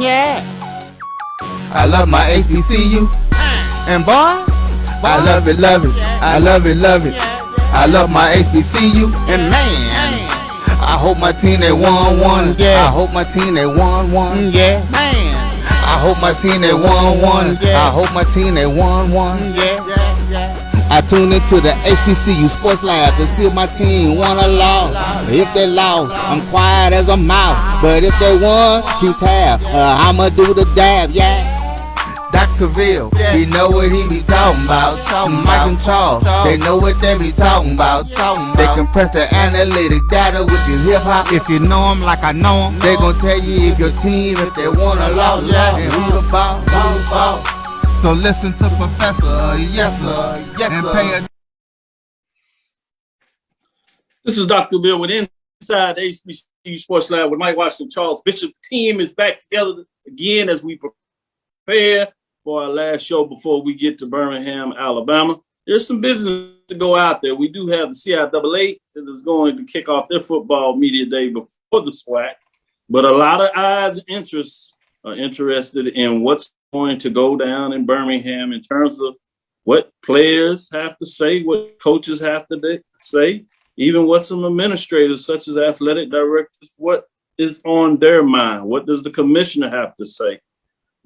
Yeah. I love my HBCU. And boy, I love it, love it. I love it, love it. I love my HBCU. And man, I hope my team they won. Yeah. I hope my team they won. Yeah. Man, I hope my team they won. Yeah. I hope my team they won. Yeah. I tune into the HBCU Sports Lab to see if my team won or lost. If they lost, I'm quiet as a mouse. But if they won, keep tab. I'ma do the dab, yeah. Dr. Cavil, he know what he be talking about. Mike and Charles, they know what they be talking about. They compress the analytic data with your hip hop. If you know them like I know them, they gon' tell you if your team, if they won or lost, and who the ball, who the ball. So listen to Professor, yes sir, and pay attention. This is Dr. Cavil with Inside HBCU Sports Lab with Mike Washington, Charles Bishop. Team is back together again as we prepare for our last show before we get to Birmingham, Alabama. There's some business to go out there. We do have the CIAA that is going to kick off their football media day before the SWAC, but a lot of eyes and interests are interested in what's going to go down in Birmingham in terms of what players have to say, what coaches have to say, even what some administrators such as athletic directors, what is on their mind? What does the commissioner have to say?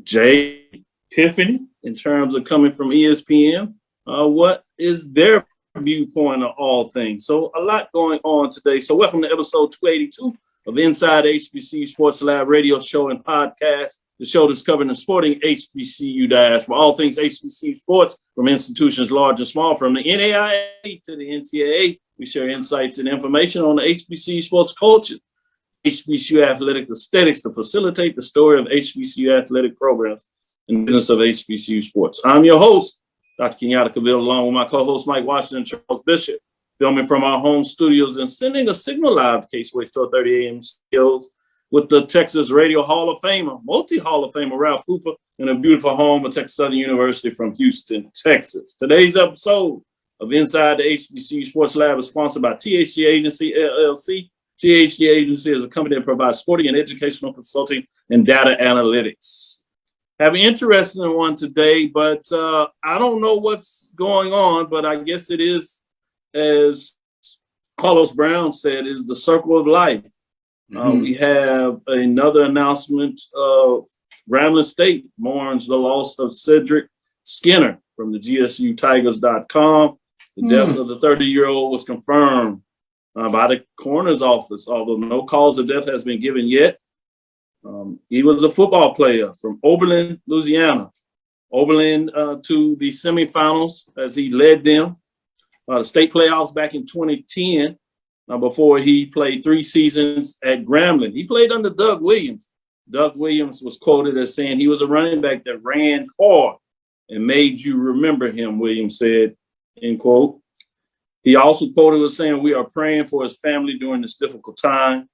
Jay, Tiffany, in terms of coming from ESPN, what is their viewpoint of all things? So a lot going on today. So welcome to episode 282 of Inside HBCU Sports Lab radio show and podcast. The show that's covering the sporting HBCU dash for all things HBCU sports from institutions large and small, from the NAIA to the NCAA. We share insights and information on the HBCU sports culture, HBCU athletic aesthetics to facilitate the story of HBCU athletic programs and business of HBCU sports. I'm your host, Dr. Kenyatta Cavil, along with my co-host Mike Washington, Charles Bishop, filming from our home studios and sending a signal live to K-Sway 1230 AM skills with the Texas Radio Hall of Famer, multi-Hall of Famer Ralph Cooper, in a beautiful home of Texas Southern University from Houston, Texas. Today's episode of Inside the HBCU Sports Lab is sponsored by THG Agency, LLC. THG Agency is a company that provides sporting and educational consulting and data analytics. Have an interesting one today, but I don't know what's going on, but I guess it is, as Carlos Brown said, is the circle of life. We have another announcement of Grambling State mourns the loss of Cedric Skinner from the GSUtigers.com. The death of the 30-year-old was confirmed by the coroner's office, although no cause of death has been given yet. He was a football player from Oberlin, Louisiana. Oberlin to the semifinals as he led them. The state playoffs back in 2010. Before he played 3 seasons at Grambling. He played under Doug Williams. Doug Williams was quoted as saying he was a running back that ran hard and made you remember him, Williams said, end quote. He also quoted as saying, "We are praying for his family during this difficult time,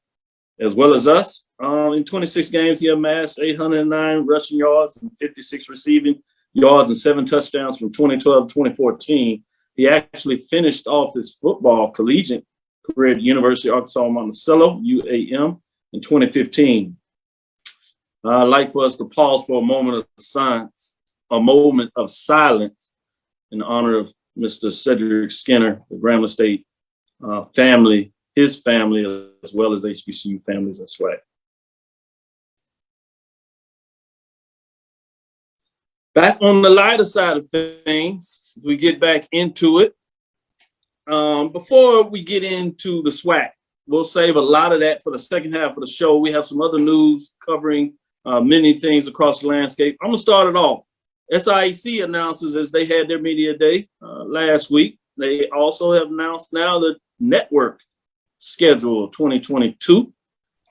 as well as us." In 26 games, he amassed 809 rushing yards and 56 receiving yards and 7 touchdowns from 2012 to 2014. He actually finished off his football collegiate career at University of Arkansas Monticello, UAM, in 2015. I'd like for us to pause for a moment of silence in honor of Mr. Cedric Skinner, the Grambling State family, his family, as well as HBCU families and SWAC. Back on the lighter side of things, we get back into it. Before we get into the SWAC, we'll save a lot of that for the second half of the show. We have some other news covering many things across the landscape. I'm going to start it off. SIAC announces, as they had their media day last week, they also have announced now the network schedule of 2022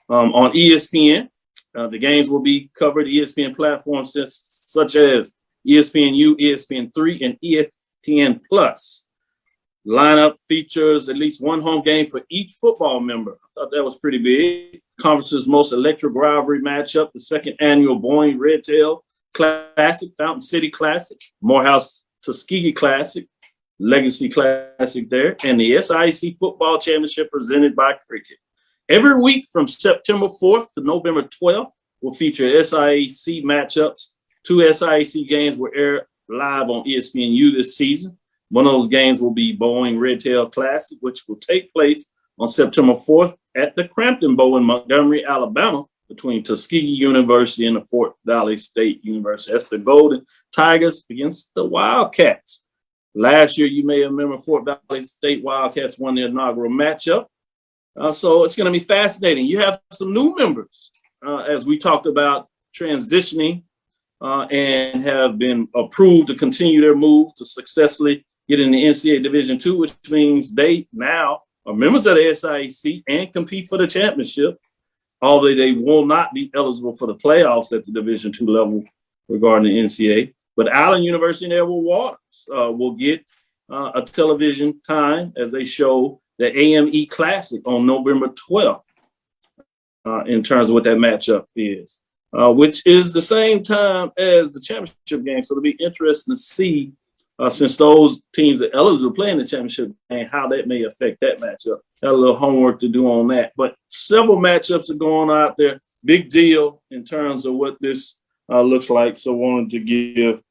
on ESPN. The games will be covered ESPN platforms such as ESPNU, ESPN3, and ESPN Plus. Lineup features at least one home game for each football member. I thought that was pretty big. Conference's most electric rivalry matchup, the second annual Boeing Red Tail Classic, Fountain City Classic, Morehouse Tuskegee Classic, Legacy Classic there, and the SIAC Football Championship presented by Cricket. Every week from September 4th to November 12th, will feature SIAC matchups. 2 SIAC games will air live on ESPNU this season. One of those games will be Boeing Red Tail Classic, which will take place on September 4th at the Crampton Bowl in Montgomery, Alabama, between Tuskegee University and the Fort Valley State University. That's the Golden Tigers against the Wildcats. Last year, you may remember Fort Valley State Wildcats won their inaugural matchup. So it's going to be fascinating. You have some new members, as we talked about transitioning and have been approved to continue their move to successfully get in the NCAA Division II, which means they now are members of the SIAC and compete for the championship, although they will not be eligible for the playoffs at the Division II level regarding the NCAA. But Allen University and Edward Waters will get a television time as they show the AME Classic on November 12th in terms of what that matchup is, which is the same time as the championship game. So it'll be interesting to see, since those teams are eligible to play in the championship game, how that may affect that matchup. Got a little homework to do on that. But several matchups are going out there. Big deal in terms of what this looks like. So wanted to give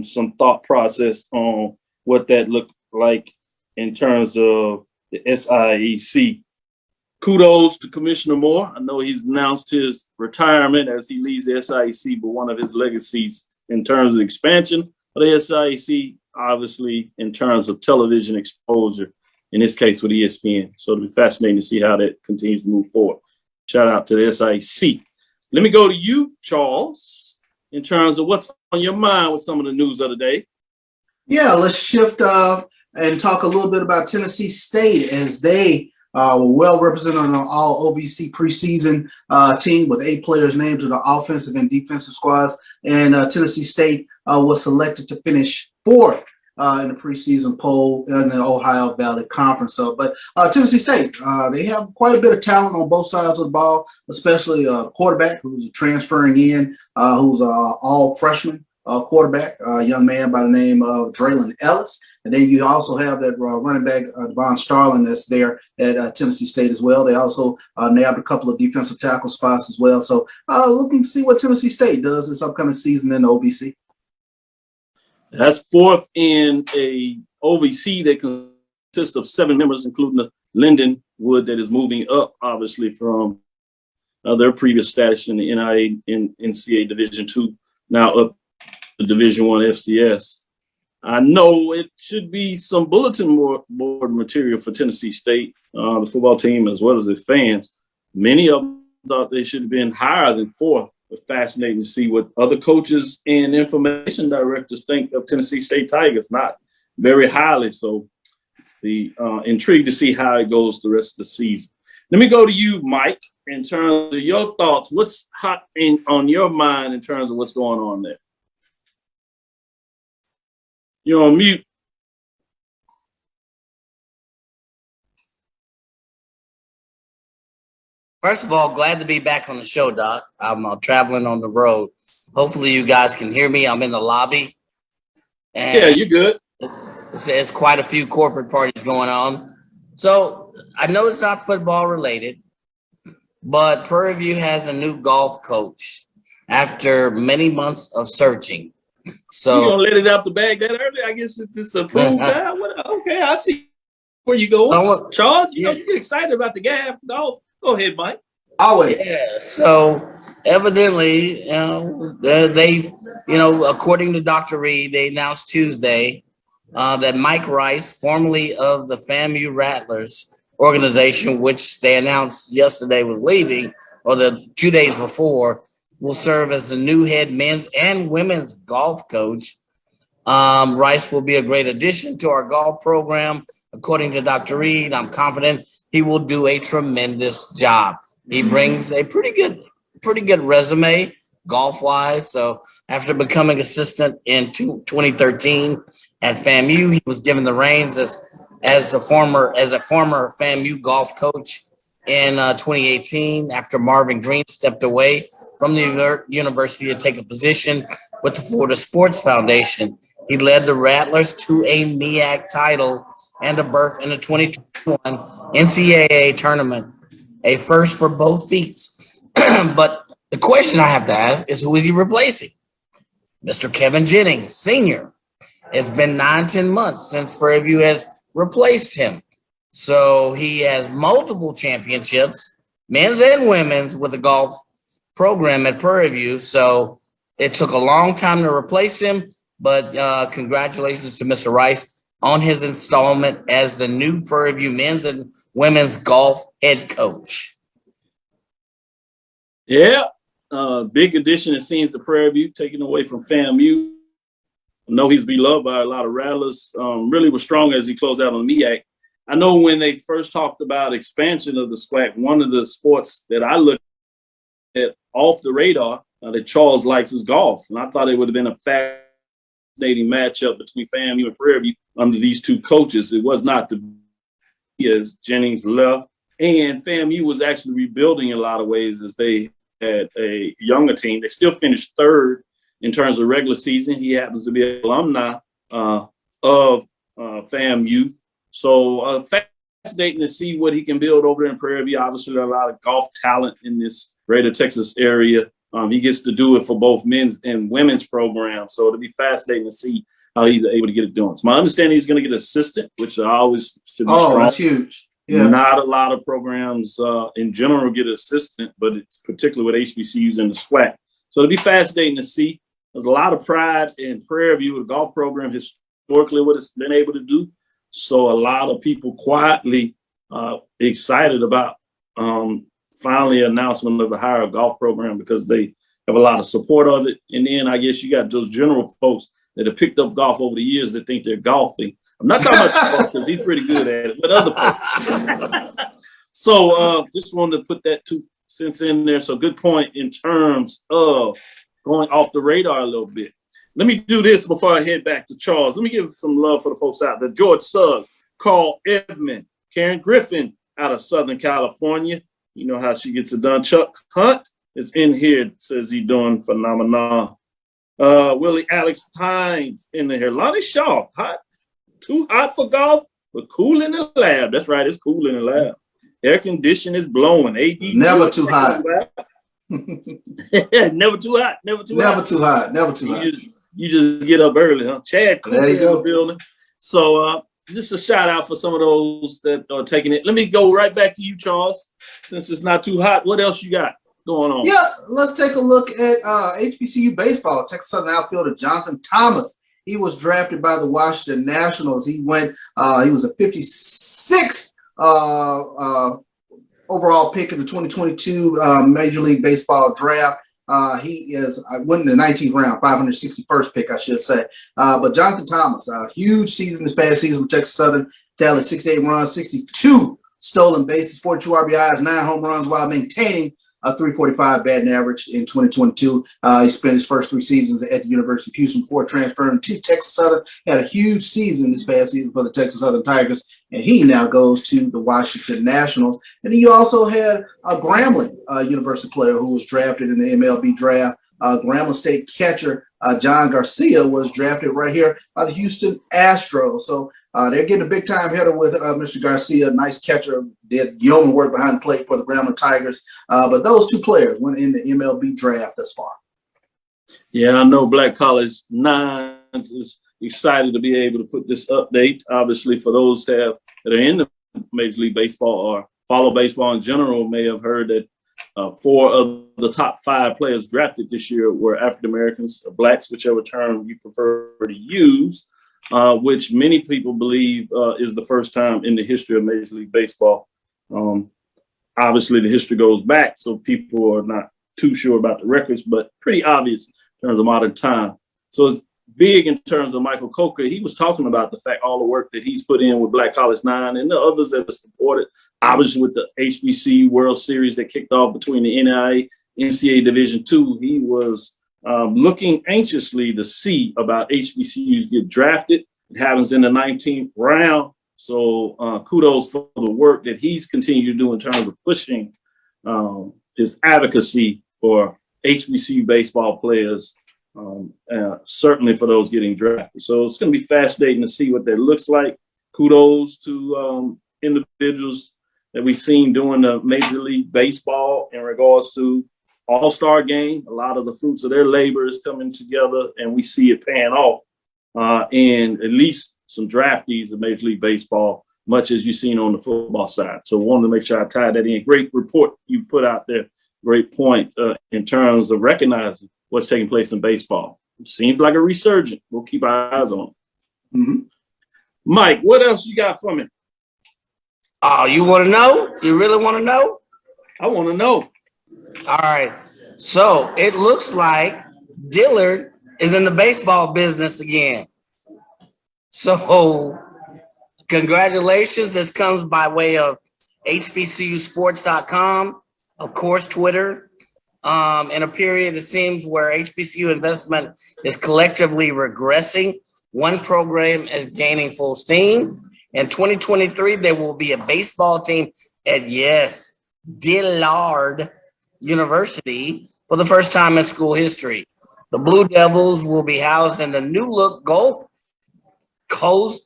some thought process on what that looked like in terms of the SIAC. Kudos to Commissioner Moore. I know he's announced his retirement as he leaves the SIAC, but one of his legacies in terms of expansion of the SIAC, obviously in terms of television exposure, in this case with ESPN. So it'll be fascinating to see how that continues to move forward. Shout out to the SIAC. Let me go to you, Charles, in terms of what's on your mind with some of the news of the day. Yeah, let's shift and talk a little bit about Tennessee State, as they were well represented on an all-OVC preseason team with 8 players named to the offensive and defensive squads. And Tennessee State was selected to finish 4th in the preseason poll in the Ohio Valley Conference. But Tennessee State, they have quite a bit of talent on both sides of the ball, especially a quarterback who's transferring in, who's an all-freshman quarterback, a young man by the name of Draylon Ellis. And then you also have that running back, Devon Starling, that's there at Tennessee State as well. They also nabbed a couple of defensive tackle spots as well. So looking to see what Tennessee State does this upcoming season in the OVC. That's 4th in a OVC that consists of 7 members, including the Lindenwood that is moving up, obviously, from their previous status in the NIA in NCAA Division II, now up to Division I FCS. I know it should be some bulletin board material for Tennessee State, the football team, as well as the fans. Many of them thought they should have been higher than 4th. It's fascinating to see what other coaches and information directors think of Tennessee State Tigers, not very highly. So the intrigued to see how it goes the rest of the season. Let me go to you, Mike, in terms of your thoughts. What's hot on your mind in terms of what's going on there? You're on mute. First of all, glad to be back on the show, Doc. I'm traveling on the road. Hopefully you guys can hear me. I'm in the lobby. And yeah, you're good. There's quite a few corporate parties going on. So I know it's not football related, but Prairie View has a new golf coach after many months of searching. So you gonna let it out the bag that early? I guess it's approved now. Okay, I see where you go. Charles, you get excited about the gaff golf. Go ahead, Mike. Always. Yeah. So evidently, they, according to Dr. Reed, they announced Tuesday that Mike Rice, formerly of the FAMU Rattlers organization, which they announced yesterday was leaving, or the 2 days before, will serve as the new head men's and women's golf coach. Rice will be a great addition to our golf program. According to Dr. Reed, I'm confident he will do a tremendous job. He brings a pretty good resume golf-wise. So after becoming assistant in 2013 at FAMU, he was given the reins as a former FAMU golf coach in 2018 after Marvin Green stepped away from the university to take a position with the Florida Sports Foundation. He led the Rattlers to a MEAC title and a berth in the 2021 NCAA tournament, a first for both feats. But The question I have to ask is, who is he replacing? Mr. Kevin Jennings, Sr. It's been 9-10 months since Prairie View has replaced him. So he has multiple championships, men's and women's, with the golf program at Prairie View. So it took a long time to replace him, but congratulations to Mr. Rice on his installment as the new Prairie View men's and women's golf head coach. Yeah, big addition, it seems, to Prairie View, taken away from FAMU. I know he's beloved by a lot of Rattlers. Really was strong as he closed out on the MEAC. I know when they first talked about expansion of the SWAC, one of the sports that I looked at off the radar that Charles likes is golf. And I thought it would have been a fascinating matchup between FAMU and Prairie View under these two coaches. It was not to be, as Jennings left. And FAMU was actually rebuilding in a lot of ways as they had a younger team. They still finished third in terms of regular season. He happens to be an alumni of FAMU. So fascinating to see what he can build over there in Prairie View. Obviously, there's a lot of golf talent in this greater Texas area. He gets to do it for both men's and women's programs. So it'll be fascinating to see how he's able to get it done. It's my understanding he's going to get an assistant, which I always should be strong. That's huge. Yeah. Not a lot of programs in general get an assistant, but it's particularly with HBCUs in the SWAC. So it'll be fascinating to see. There's a lot of pride in Prairie View, the golf program, historically what it's been able to do. So a lot of people quietly excited about finally announcement of the higher golf program because they have a lot of support of it. And then I guess you got those general folks that have picked up golf over the years that think they're golfing. I'm not talking about Charles because he's pretty good at it, but other folks. So just wanted to put that 2 cents in there. So good point in terms of going off the radar a little bit. Let me do this before I head back to Charles. Let me give some love for the folks out there. George Suggs, Carl Edmond, Karen Griffin out of Southern California. You know how she gets it done. Chuck Hunt is in here, says he's doing phenomenal. Willie Alex Hines in here. Lonnie Shaw, hot. Too hot for golf, but cool in the lab. That's right, it's cool in the lab. Air conditioning is blowing. AD Never too hot. Never too hot. Never too hot. Never too hot. You just get up early, huh? Chad, there you go. The building. So just a shout out for some of those that are taking it. Let me go right back to you, Charles. Since it's not too hot, what else you got going on? Yeah, let's take a look at HBCU baseball. Texas Southern outfielder Jonathan Thomas. He was drafted by the Washington Nationals. He went. He was a 56th overall pick in the 2022 Major League Baseball draft. He went in the 19th round, 561st pick, I should say. But Jonathan Thomas, a huge season this past season with Texas Southern, tallied 68 runs, 62 stolen bases, 42 RBIs, 9 home runs while maintaining a 345 batting average in 2022. He spent his first 3 seasons at the University of Houston before transferring to Texas Southern. Had a huge season this past season for the Texas Southern Tigers, and he now goes to the Washington Nationals. And then you also had a Grambling University player who was drafted in the MLB draft. Grambling State catcher John Garcia was drafted right here by the Houston Astros. So they're getting a big-time hitter with Mr. Garcia, nice catcher, did yeoman work behind the plate for the Grambling Tigers. But those 2 players went in the MLB draft thus far. Yeah, I know Black College Nines is excited to be able to put this update. Obviously, for those that are in the Major League Baseball or follow baseball in general may have heard that 4 of the top 5 players drafted this year were African Americans or blacks, whichever term you prefer to use. Which many people believe is the first time in the history of Major League Baseball. Obviously, the history goes back, so people are not too sure about the records, but pretty obvious in terms of modern time. So it's big in terms of Michael Coker. He was talking about the fact, all the work that he's put in with Black College Nine and the others that are supported, obviously with the HBCU World Series that kicked off between the NCAA, NCAA Division II. He was looking anxiously to see about HBCUs get drafted. It happens in the 19th round. So kudos for the work that he's continued to do in terms of pushing his advocacy for HBCU baseball players, certainly for those getting drafted. So it's going to be fascinating to see what that looks like. Kudos to individuals that we've seen doing the Major League Baseball in regards to all-star game. A lot of the fruits of their labor is coming together, and we see it paying off. And at least some draftees of Major League Baseball, much as you've seen on the football side. So wanted to make sure I tied that in. Great report you put out there. Great point in terms of recognizing what's taking place in baseball. It seems like a resurgence. We'll keep our eyes on it. Mm-hmm. Mike, what else you got for me? Oh, you want to know? You really want to know? I want to know. All right. So it looks like Dillard is in the baseball business again. So congratulations. This comes by way of HBCUsports.com, of course, Twitter. In a period, it seems, where HBCU investment is collectively regressing, one program is gaining full steam. In 2023, there will be a baseball team at, yes, Dillard University for the first time in school history. The Blue Devils will be housed in the new look Gulf Coast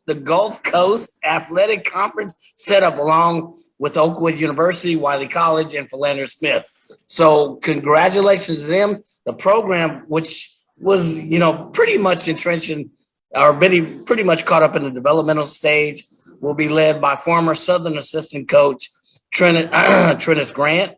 Athletic Conference setup, along with Oakwood University, Wiley College, and Philander Smith. So congratulations to them. The program, which was, pretty much entrenched in, or pretty much caught up in the developmental stage, will be led by former Southern assistant coach Trennis Grant,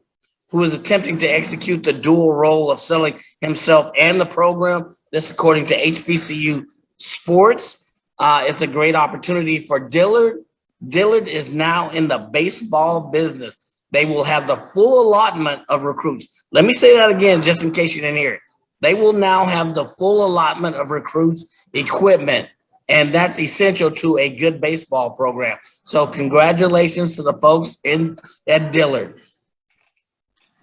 who is attempting to execute the dual role of selling himself and the program. This, according to HBCU Sports. It's a great opportunity for Dillard. Dillard is now in the baseball business. They will have the full allotment of recruits. Let me say that again, just in case you didn't hear it. They will now have the full allotment of recruits, equipment, and that's essential to a good baseball program. So congratulations to the folks at Dillard.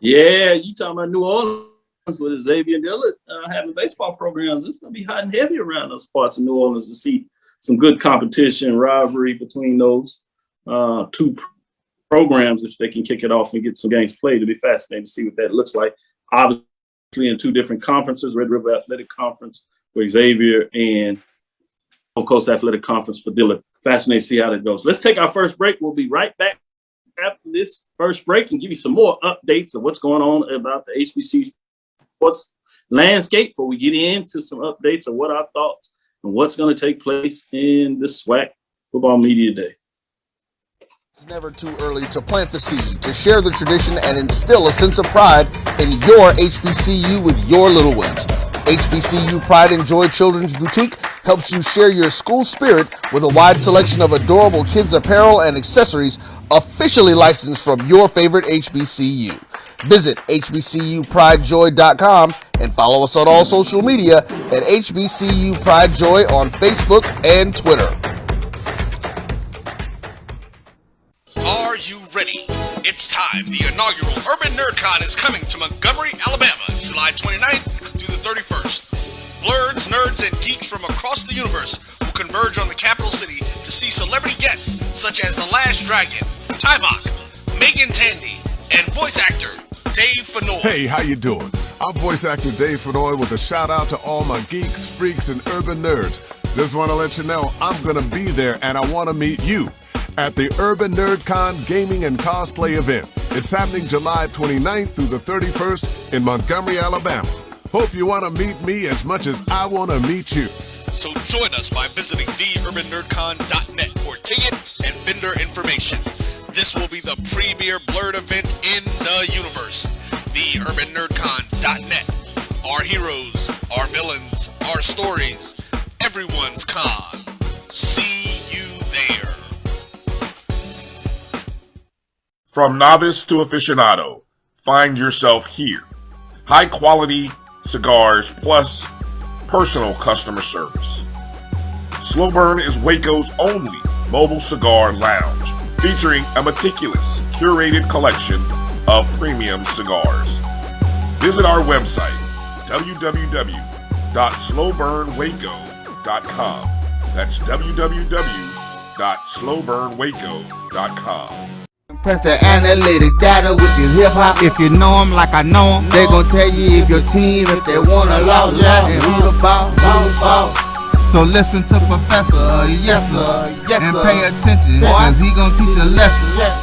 Yeah, you talking about New Orleans with Xavier Dillard having baseball programs. It's going to be hot and heavy around those parts of New Orleans to see some good competition, rivalry between those two programs. If they can kick it off and get some games played, it'll be fascinating to see what that looks like. Obviously in two different conferences, Red River Athletic Conference for Xavier and Gulf Coast Athletic Conference for Dillard. Fascinating to see how that goes. Let's take our first break. We'll be right back after this first break and give you some more updates of what's going on about the HBCU sports landscape before we get into some updates of what our thoughts and what's going to take place in this SWAC Football Media Day. It's never too early to plant the seed, to share the tradition, and instill a sense of pride in your HBCU with your little ones. HBCU Pride and Joy Children's Boutique helps you share your school spirit with a wide selection of adorable kids apparel and accessories officially licensed from your favorite HBCU. Visit hbcupridejoy.com and follow us on all social media at HBCU Pride Joy on Facebook and Twitter. Are you ready? It's time. The inaugural Urban NerdCon is coming to Montgomery, Alabama, July 29th through the 31st. Blurs, nerds, and geeks from across the universe will converge on the capital city to see celebrity guests such as The Last Dragon, Tybach, Megan Tandy, and voice actor Dave Fenoy. Hey, how you doing? I'm voice actor Dave Fenoy with a shout out to all my geeks, freaks, and urban nerds. Just want to let you know I'm going to be there and I want to meet you at the Urban NerdCon Gaming and Cosplay event. It's happening July 29th through the 31st in Montgomery, Alabama. Hope you want to meet me as much as I want to meet you. So join us by visiting theurbannerdcon.net for ticket and vendor information. This will be the premier blurred event in the universe. Theurbannerdcon.net. Our heroes, our villains, our stories, everyone's con. See you there. From novice to aficionado, find yourself here. High quality cigars plus personal customer service. Slow Burn is Waco's only mobile cigar lounge, featuring a meticulous, curated collection of premium cigars. Visit our website, www.slowburnwaco.com. That's www.slowburnwaco.com. Press the analytic data with your hip hop. If you know them like I know them, they gon' tell you if your team, if they wanna loud, and who the ball. So listen to Professor, yes sir, and pay attention, cause he gon' teach a lesson.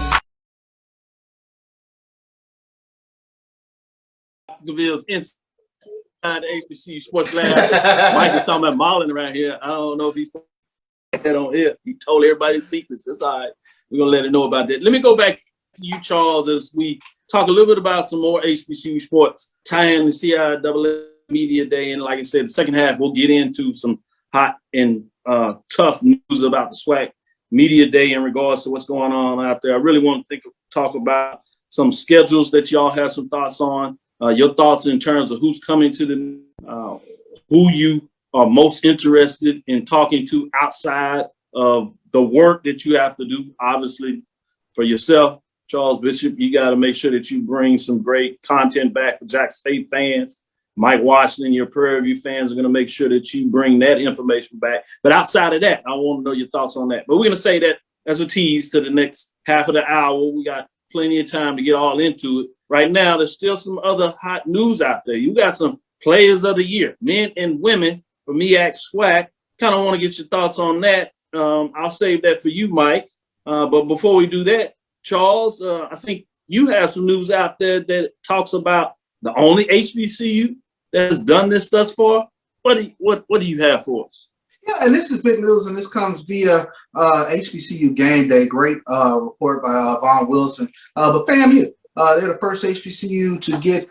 Cavil's inside the HBCU Sports Lab. Mike was talking about Marlon around here. I don't know if he's that on here. He told everybody secrets. It's all right. We're gonna let him know about that. Let me go back to you, Charles, as we talk a little bit about some more HBCU sports, tying the CIAA Media Day. And like I said, the second half, we'll get into some hot and tough news about the SWAC Media Day in regards to what's going on out there. I really want to talk about some schedules that y'all have some thoughts on, your thoughts in terms of who's coming to the, who you are most interested in talking to outside of the work that you have to do, obviously, for yourself. Charles Bishop, you got to make sure that you bring some great content back for Jackson State fans. Mike Washington, your Prairie View fans are going to make sure that you bring that information back. But outside of that, I want to know your thoughts on that. But we're going to say that as a tease to the next half of the hour. We got plenty of time to get all into it. Right now, there's still some other hot news out there. You got some players of the year, men and women for MEAC SWAC. Kind of want to get your thoughts on that. I'll save that for you, Mike. But before we do that, Charles, I think you have some news out there that talks about the only HBCU that has done this thus far. What do you have for us? Yeah, and this is big news, and this comes via HBCU Game Day. Great report by Vaughn Wilson. But FAMU, they're the first HBCU to get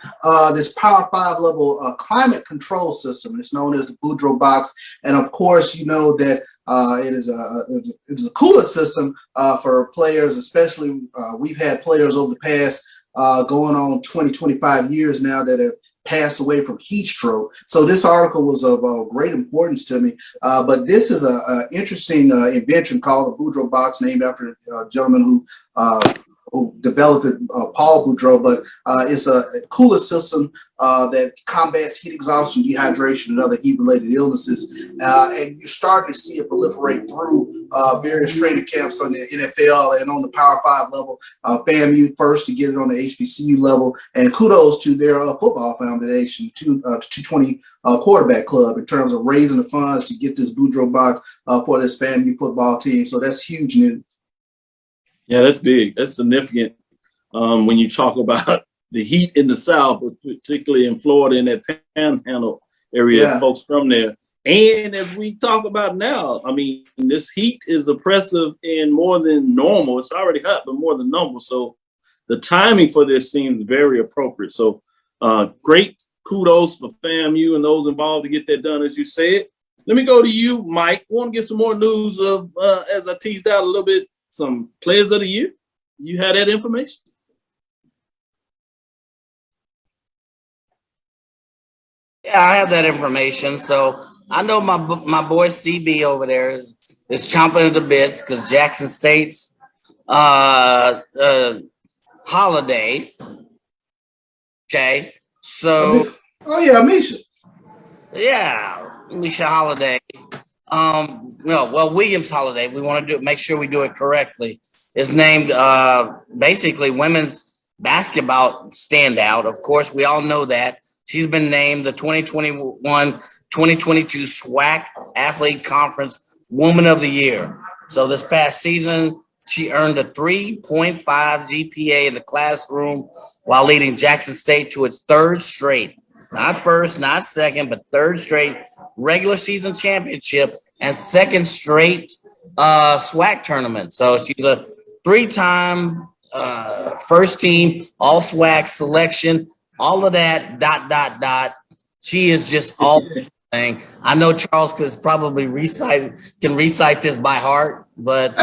this Power 5 level climate control system. It's known as the Boudreaux box. And of course, you know that it is a cooler system for players, especially we've had players over the past going on 20, 25 years now that have passed away from heat stroke. So this article was of great importance to me. But this is an interesting invention called the Boudreaux box, named after a gentleman who developed it, Paul Boudreaux. But it's a cooler system that combats heat exhaustion, dehydration, and other heat-related illnesses. And you're starting to see it proliferate through various training camps on the NFL and on the Power 5 level. FAMU first to get it on the HBCU level. And kudos to their football foundation, 220 quarterback club, in terms of raising the funds to get this Boudreaux box for this FAMU football team. So that's huge news. Yeah, that's big. That's significant when you talk about the heat in the South, but particularly in Florida in that Panhandle area, folks from there. And as we talk about now, I mean, this heat is oppressive and more than normal. It's already hot, but more than normal. So the timing for this seems very appropriate. So great kudos for FAMU and those involved to get that done, as you said. Let me go to you, Mike. I want to get some more news of, as I teased out a little bit, some players of the year. You had that information? Yeah, I have that information. So I know my boy CB over there is chomping at the bits because Jackson State's holiday. Okay, so Misha. Yeah, Misha Holiday. Williams-Holliday. We want to make sure we do it correctly. Is named basically women's basketball standout. Of course, we all know that. She's been named the 2021-2022 SWAC Athlete Conference Woman of the Year. So this past season, she earned a 3.5 GPA in the classroom while leading Jackson State to its third straight, not first, not second, but third straight regular season championship and second straight SWAC tournament. So she's a three-time first team All-SWAC selection, all of that, ... She is just all thing. I know Charles can probably recite this by heart, but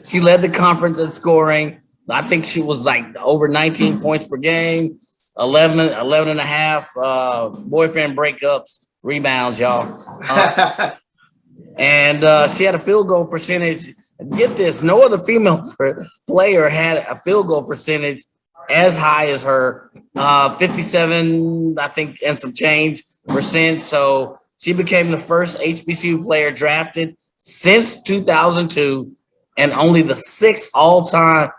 she led the conference in scoring. I think she was like over 19 points per game, 11 and a half boyfriend breakups, rebounds, y'all. And she had a field goal percentage. Get this, no other female player had a field goal percentage as high as her, 57, I think, and some change %. So she became the first HBCU player drafted since 2002 and only the sixth all-time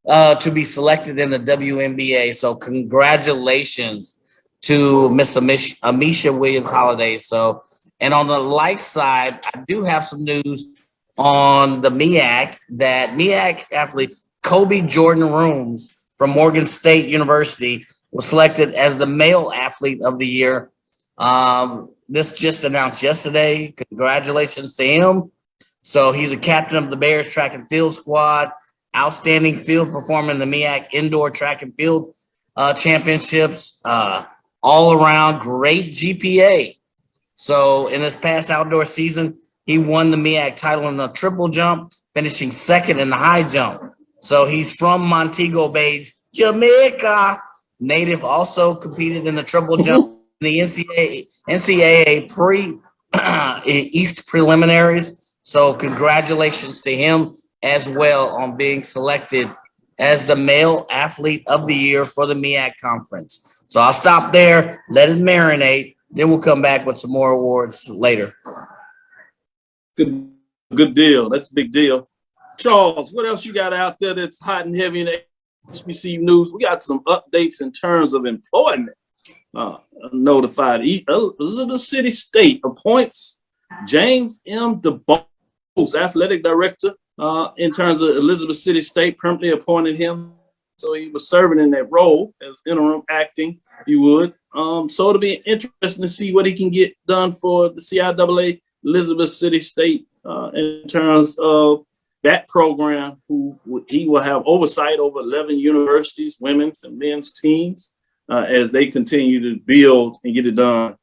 to be selected in the WNBA. So congratulations to Miss Amisha Williams-Holliday. So, and on the life side, I do have some news on the MEAC, that MEAC athlete Kobe Jordan Rhooms from Morgan State University was selected as the male athlete of the year. This just announced yesterday. Congratulations to him. So he's a captain of the Bears track and field squad, outstanding field performer in the MEAC indoor track and field championships, all around great GPA. So in this past outdoor season, he won the MEAC title in the triple jump, finishing second in the high jump. So he's from Montego Bay, Jamaica. Native also competed in the triple jump in the NCAA East preliminaries. So congratulations to him as well on being selected as the male athlete of the year for the MEAC conference. So I'll stop there, let it marinate. Then we'll come back with some more awards later. Good deal. That's a big deal. Charles, what else you got out there that's hot and heavy in the HBCU news? We got some updates in terms of employment. Notified Elizabeth City State appoints James M. DeBose, athletic director, in terms of Elizabeth City State, permanently appointed him. So he was serving in that role as interim acting, you would. So it'll be interesting to see what he can get done for the CIAA Elizabeth City State in terms of that program. He will have oversight over 11 universities, women's and men's teams, as they continue to build and get it done.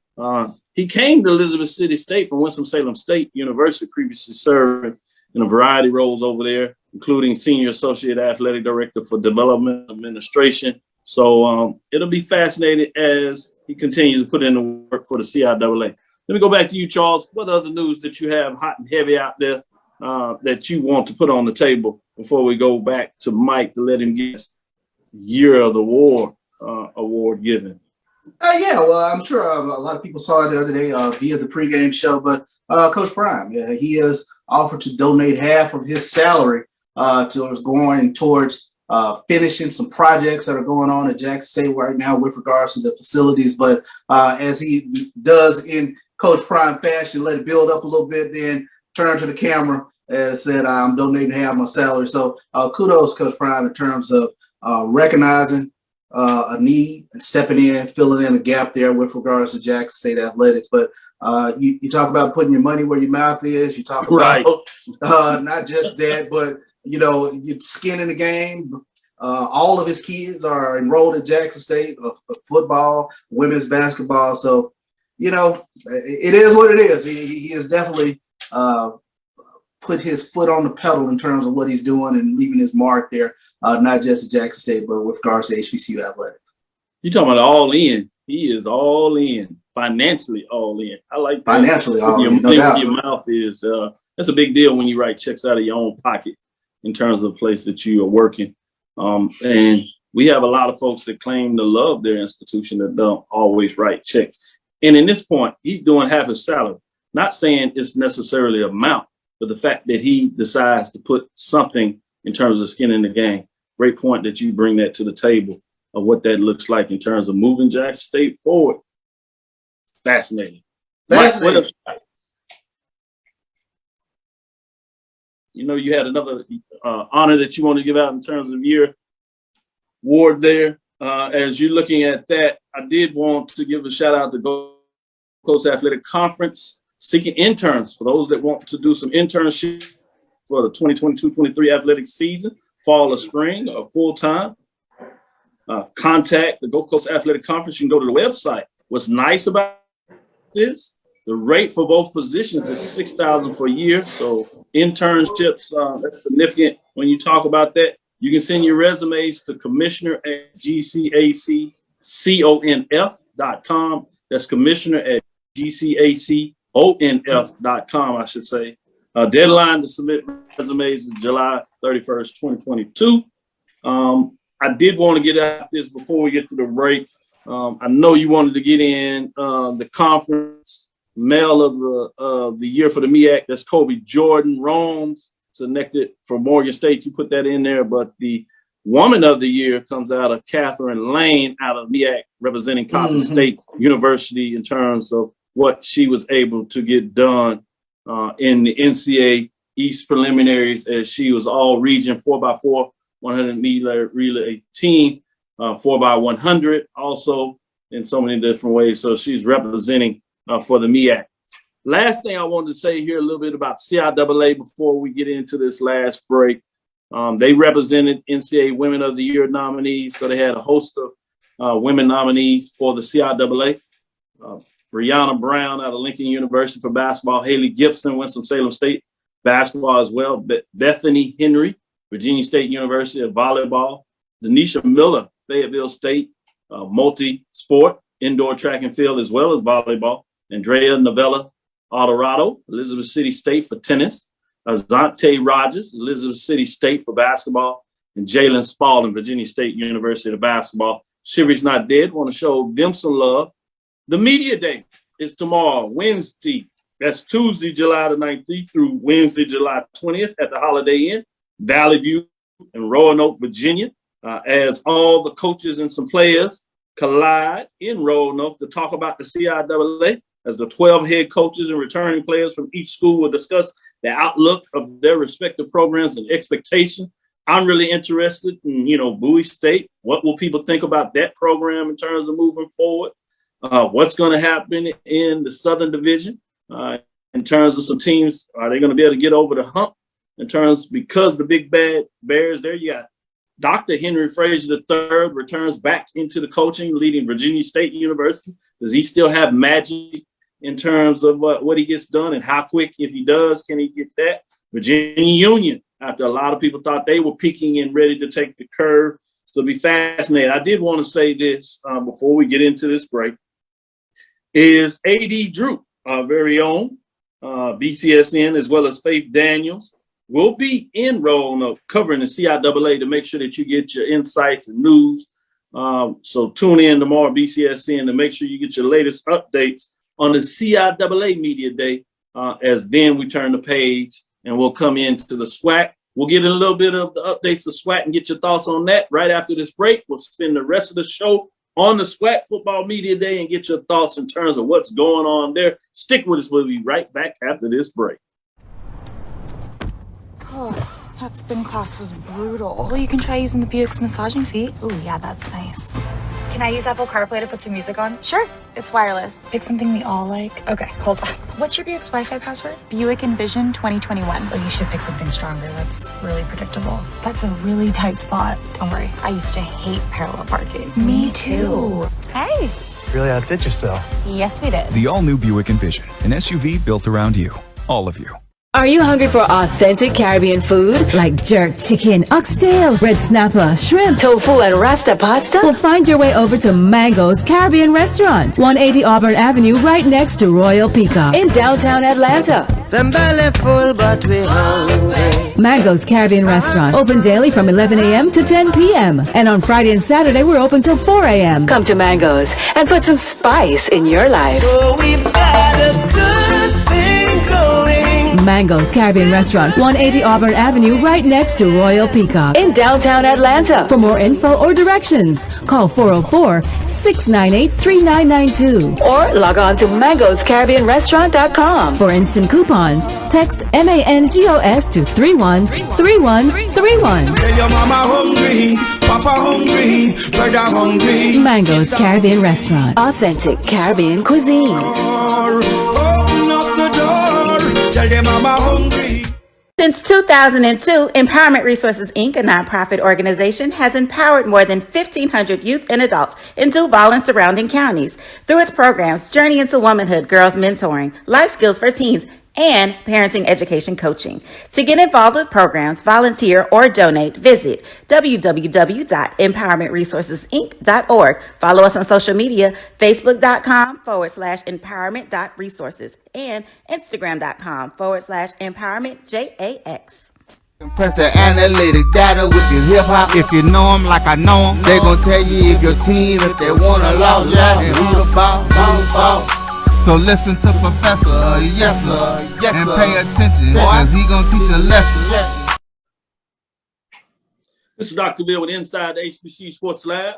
He came to Elizabeth City State from Winston-Salem State University, previously served in a variety of roles over there, including Senior Associate Athletic Director for Development Administration. So it'll be fascinating as he continues to put in the work for the CIAA. Let me go back to you, Charles. What other news that you have hot and heavy out there that you want to put on the table before we go back to Mike to let him get Year of the War award given? Yeah, well, I'm sure a lot of people saw it the other day via the pregame show, but Coach Prime, yeah, he has offered to donate half of his salary going towards finishing some projects that are going on at Jackson State right now with regards to the facilities. But as he does in Coach Prime fashion, let it build up a little bit, then turn to the camera and said, I'm donating half my salary. So kudos, Coach Prime, in terms of recognizing a need and stepping in, filling in a gap there with regards to Jackson State athletics. But you talk about putting your money where your mouth is. You talk about not just that, but your skin in the game. All of his kids are enrolled at Jackson State of football, women's basketball. So it is what it is. He has definitely put his foot on the pedal in terms of what he's doing and leaving his mark there, not just at Jackson State, but with regards to HBCU athletics. You're talking about all in. He is all in, financially all in. I like that. Financially all in, no doubt. Your mouth is, that's a big deal when you write checks out of your own pocket in terms of the place that you are working. And we have a lot of folks that claim to love their institution that don't always write checks. And in this point, he's doing half his salary. Not saying it's necessarily amount, but the fact that he decides to put something in terms of skin in the game. Great point that you bring that to the table of what that looks like in terms of moving Jackson State forward. Fascinating. Mike, what else? You had another honor that you want to give out in terms of your award there. As you're looking at that, I did want to give a shout out to Gold Coast Athletic Conference seeking interns for those that want to do some internship for the 2022-23 athletic season, fall or spring or full-time. Contact the Gold Coast Athletic Conference. You can go to the website. What's nice about this, the rate for both positions is $6,000 for a year. So internships, that's significant when you talk about that. You can send your resumes to commissioner@gcaconf.com. That's commissioner@gcaconf.com, I should say. Deadline to submit resumes is July 31st, 2022. I did want to get out this before we get to the break. I know you wanted to get in the conference male of the year for the MEAC. That's Kobe Jordan. Rhooms selected for Morgan State. You put that in there, but the woman of the year comes out of Cathryn Lane out of MEAC, representing Coppin State University in terms of what she was able to get done in the NCAA East preliminaries, as she was all region 4x4 100 meter relay team. 4x100 also in so many different ways. So she's representing for the MEAC. Last thing I wanted to say here a little bit about CIAA before we get into this last break. They represented NCAA Women of the Year nominees. So they had a host of women nominees for the CIAA. Brianna Brown out of Lincoln University for basketball. Haley Gibson, Winston-Salem State basketball as well. Bethany Henry, Virginia State University of volleyball. Denisha Miller, Fayetteville State, multi-sport, indoor track and field as well as volleyball. Andrea Novella Alvarado, Elizabeth City State for tennis. Azante Rogers, Elizabeth City State for basketball. And Jalen Spalding, Virginia State University of basketball. Chivalry's Not Dead. Want to show them some love. The media day is tomorrow, Wednesday. That's Tuesday, July the 19th through Wednesday, July 20th at the Holiday Inn, Valley View in Roanoke, Virginia, as all the coaches and some players collide in Roanoke to talk about the CIAA, as the 12 head coaches and returning players from each school will discuss the outlook of their respective programs and expectation. I'm really interested in, Bowie State. What will people think about that program in terms of moving forward? What's going to happen in the Southern Division in terms of some teams? Are they going to be able to get over the hump in terms, because the big bad Bears there? You got Dr. Henry Frazier III returns back into the coaching, leading Virginia State University. Does he still have magic in terms of what he gets done, and how quick, if he does, can he get that? Virginia Union, after a lot of people thought they were peaking and ready to take the curve. So it'll be fascinating. I did want to say this before we get into this break, is A.D. Drew, our very own BCSN, as well as Faith Daniels, will be in Roanoke covering the CIAA to make sure that you get your insights and news. So tune in tomorrow, BCSN, to make sure you get your latest updates on the CIAA Media Day, as then we turn the page and we'll come into the SWAC. We'll get a little bit of the updates of SWAC and get your thoughts on that right after this break. We'll spend the rest of the show on the SWAC Football Media Day and get your thoughts in terms of what's going on there. Stick with us. We'll be right back after this break. Oh, that spin class was brutal. Well, you can try using the Buick's massaging seat. Oh, yeah, that's nice. Can I use Apple CarPlay to put some music on? Sure, it's wireless. Pick something we all like. Okay, hold on. What's your Buick's Wi-Fi password? Buick Envision 2021. Oh, you should pick something stronger. That's really predictable. That's a really tight spot. Don't worry, I used to hate parallel parking. Me too. Hey. Really outdid yourself. Yes, we did. The all-new Buick Envision, an SUV built around you, all of you. Are you hungry for authentic Caribbean food like jerk chicken, oxtail, red snapper, shrimp, tofu, and rasta pasta? Well, find your way over to Mango's Caribbean Restaurant, 180 Auburn Avenue, right next to Royal Peacock in downtown Atlanta. Them belly full, but we hungry. Mango's Caribbean Restaurant, open daily from 11 a.m. to 10 p.m. And on Friday and Saturday, we're open till 4 a.m. Come to Mango's and put some spice in your life. So we've got a good thing going. Mango's Caribbean Restaurant, 180 Auburn Avenue, right next to Royal Peacock in downtown Atlanta. For more info or directions, call 404-698-3992 or log on to mangoscaribbeanrestaurant.com. For instant coupons, text MANGOS to 313131. Tell your mama hungry, papa hungry, brother hungry. Mango's Caribbean Restaurant, authentic Caribbean cuisines. Open up the door. Tell them I'm hungry. Since 2002, Empowerment Resources, Inc., a nonprofit organization, has empowered more than 1,500 youth and adults in Duval and surrounding counties through its programs Journey into Womanhood, Girls Mentoring, Life Skills for Teens, and Parenting Education Coaching. To get involved with programs, volunteer, or donate, visit www.empowermentresourcesinc.org. Follow us on social media, facebook.com/empowerment.resources and instagram.com/empowermentJAX. Press the analytic data with your hip hop. If you know them like I know them, they gon' tell you if your team, if they wanna love, and who the ball. So listen to Professor, yes sir, and pay attention, cause he gonna teach a lesson. This is Dr. Cavil with Inside the HBCU Sports Lab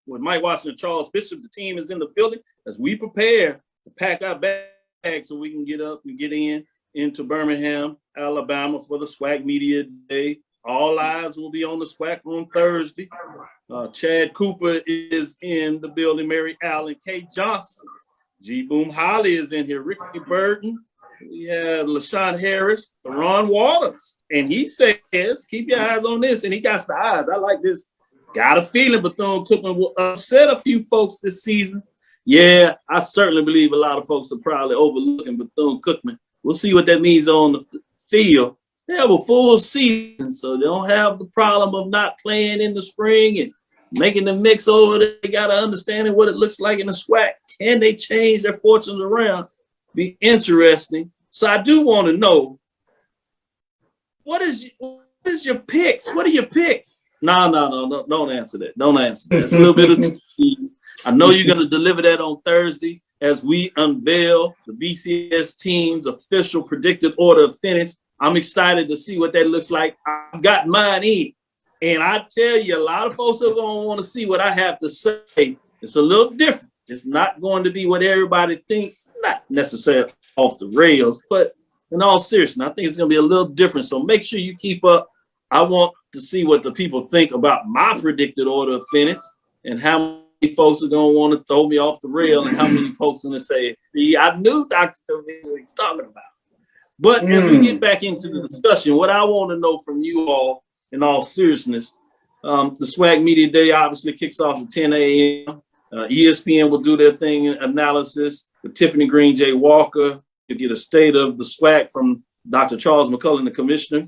with Mike Watson and Charles Bishop. The team is in the building as we prepare to pack our bags so we can get up and get into Birmingham, Alabama for the SWAC Media Day. All eyes will be on the SWAC room Thursday. Chad Cooper is in the building. Mary Allen, Kay Johnson, G. Boom Holly is in here. Ricky Burton. We have LaShawn Harris, Theron Waters, and he says, "Keep your eyes on this." And he got the eyes. I like this. Got a feeling Bethune-Cookman will upset a few folks this season. Yeah, I certainly believe a lot of folks are probably overlooking Bethune-Cookman. We'll see what that means on the field. They have a full season, so they don't have the problem of not playing in the spring and making the mix over there. They got to understand what it looks like in the SWAC. Can they change their fortunes around? Be interesting. So I do want to know, what is your picks? What are your picks? No, don't answer that. Don't answer that. It's a little bit of tease. I know you're going to deliver that on Thursday as we unveil the BCS team's official predicted order of finish. I'm excited to see what that looks like. I've got mine in. And I tell you, a lot of folks are going to want to see what I have to say. It's a little different. It's not going to be what everybody thinks, not necessarily off the rails, but in all seriousness, I think it's going to be a little different. So make sure you keep up. I want to see what the people think about my predicted order of finish and how many folks are going to want to throw me off the rail and how many folks are going to say, see, I knew Dr. Cavil what he's talking about. But as we get back into the discussion, what I want to know from you all, in all seriousness, the SWAC Media Day obviously kicks off at 10 a.m. ESPN will do their thing analysis with Tiffany Green, J. Walker to get a state of the SWAC from Dr. Charles McCullen, the commissioner.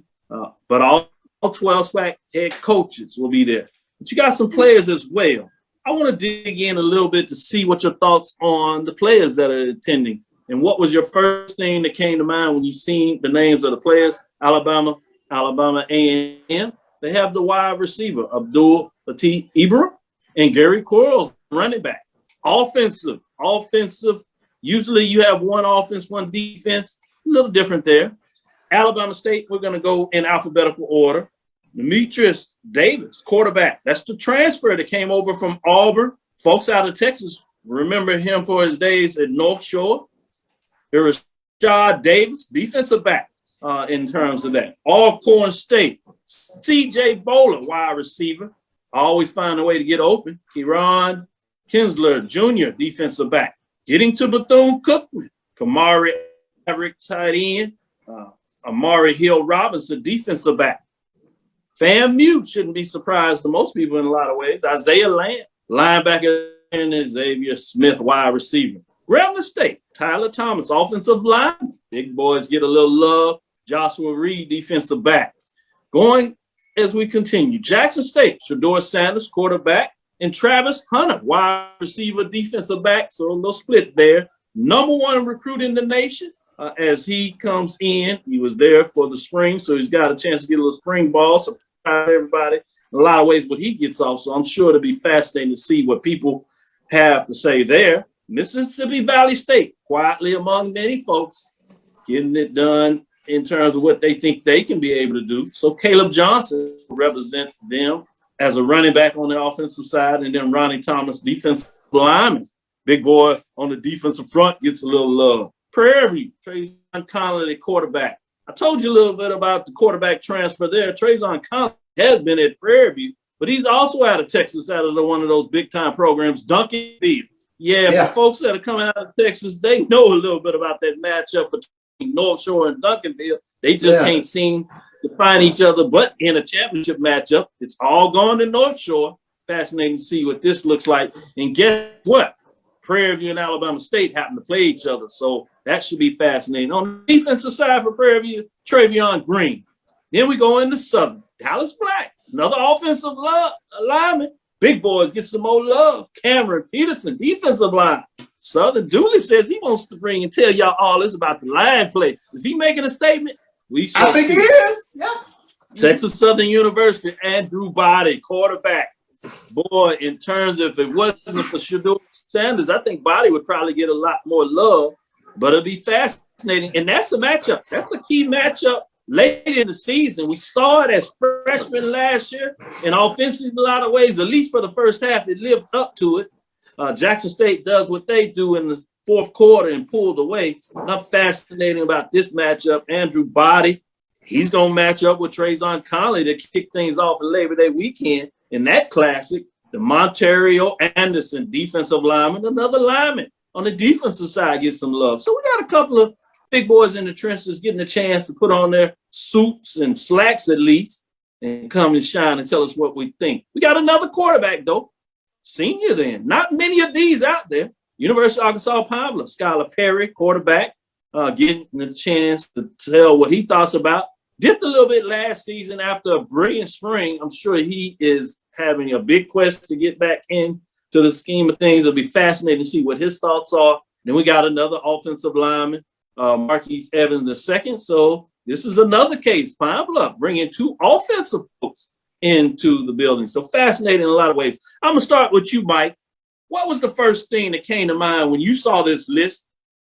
But all 12 SWAC head coaches will be there. But you got some players as well. I want to dig in a little bit to see what your thoughts on the players that are attending. And what was your first thing that came to mind when you seen the names of the players? Alabama A&M. They have the wide receiver, Abdul Latif Ibrahim, and Gary Quarles, running back. Offensive. Usually you have one offense, one defense. A little different there. Alabama State, we're going to go in alphabetical order. Demetrius Davis, quarterback. That's the transfer that came over from Auburn. Folks out of Texas remember him for his days at North Shore. There is Rashad Davis, defensive back in terms of that. Alcorn State, C.J. Bowler, wide receiver. Always find a way to get open. Kieran Kinsler, Jr., defensive back. Getting to Bethune-Cookman, Kamari Everett, tight end. Amari Hill Robinson, defensive back. FAMU shouldn't be surprised to most people in a lot of ways. Isaiah Lamb, linebacker, and Xavier Smith, wide receiver. Grambling State, Tyler Thomas, offensive line. Big boys get a little love. Joshua Reed, defensive back. Going as we continue, Jackson State, Shador Sanders, quarterback, and Travis Hunter, wide receiver, defensive back. So a little split there. Number one recruit in the nation. As he comes in, he was there for the spring, so he's got a chance to get a little spring ball. So everybody, in a lot of ways, what he gets off. So I'm sure it'll be fascinating to see what people have to say there. Mississippi Valley State, quietly among many folks, getting it done in terms of what they think they can be able to do. So Caleb Johnson will represent them as a running back on the offensive side, and then Ronnie Thomas, defensive lineman. Big boy on the defensive front gets a little love. Prairie View, Trayson Connolly, quarterback. I told you a little bit about the quarterback transfer there. Trayson Connolly has been at Prairie View, but he's also out of Texas, out of one of those big-time programs, Duncanville. Yeah, for folks that are coming out of Texas, they know a little bit about that matchup between North Shore and Duncanville. They just can't seem to find each other, but in a championship matchup, it's all going to North Shore. Fascinating to see what this looks like. And guess what? Prairie View and Alabama State happen to play each other, so that should be fascinating. On the defensive side for Prairie View, Travion Green. Then we go into Southern. Dallas Black, another offensive lineman. Big boys get some more love. Cameron Peterson, defensive line. Southern Dooley says he wants to bring and tell y'all all this about the line play. Is he making a statement? I think he is. Yeah. Texas Southern University, Andrew Body, quarterback. Boy, in terms of if it wasn't for Shador Sanders, I think Body would probably get a lot more love, but it'll be fascinating. And that's the matchup. That's a key matchup late in the season. We saw it as freshmen last year, and offensively, in a lot of ways, at least for the first half, it lived up to it. Jackson State does what they do in the fourth quarter and pulled away. I'm fascinated about this matchup. Andrew Body, He's going to match up with Trayvon Conley to kick things off in Labor Day weekend in that classic. The Montario Anderson, defensive lineman, another lineman on the defensive side, gets some love. So we got a couple of big boys in the trenches getting a chance to put on their suits and slacks at least and come and shine and tell us what we think. We got another quarterback, though. Senior then. Not many of these out there. University of Arkansas Pablo, Skylar Perry, quarterback, getting the chance to tell what he thoughts about. Dipped a little bit last season after a brilliant spring. I'm sure he is having a big quest to get back into the scheme of things. It'll be fascinating to see what his thoughts are. Then we got another offensive lineman, Marquise Evans II. So this is another case, Pine Bluff, bringing two offensive folks into the building. So fascinating in a lot of ways. I'm going to start with you, Mike. What was the first thing that came to mind when you saw this list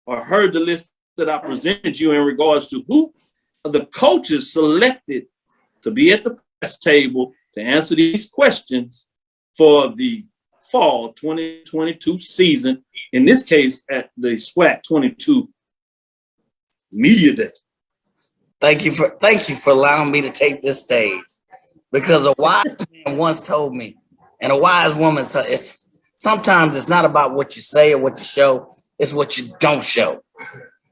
or heard the list that I presented you in regards to who the coaches selected to be at the press table to answer these questions for the fall 2022 season, in this case at the SWAC 22 Media Day? Thank you for allowing me to take this stage, because a wise man once told me, and a wise woman said, sometimes it's not about what you say or what you show, it's what you don't show.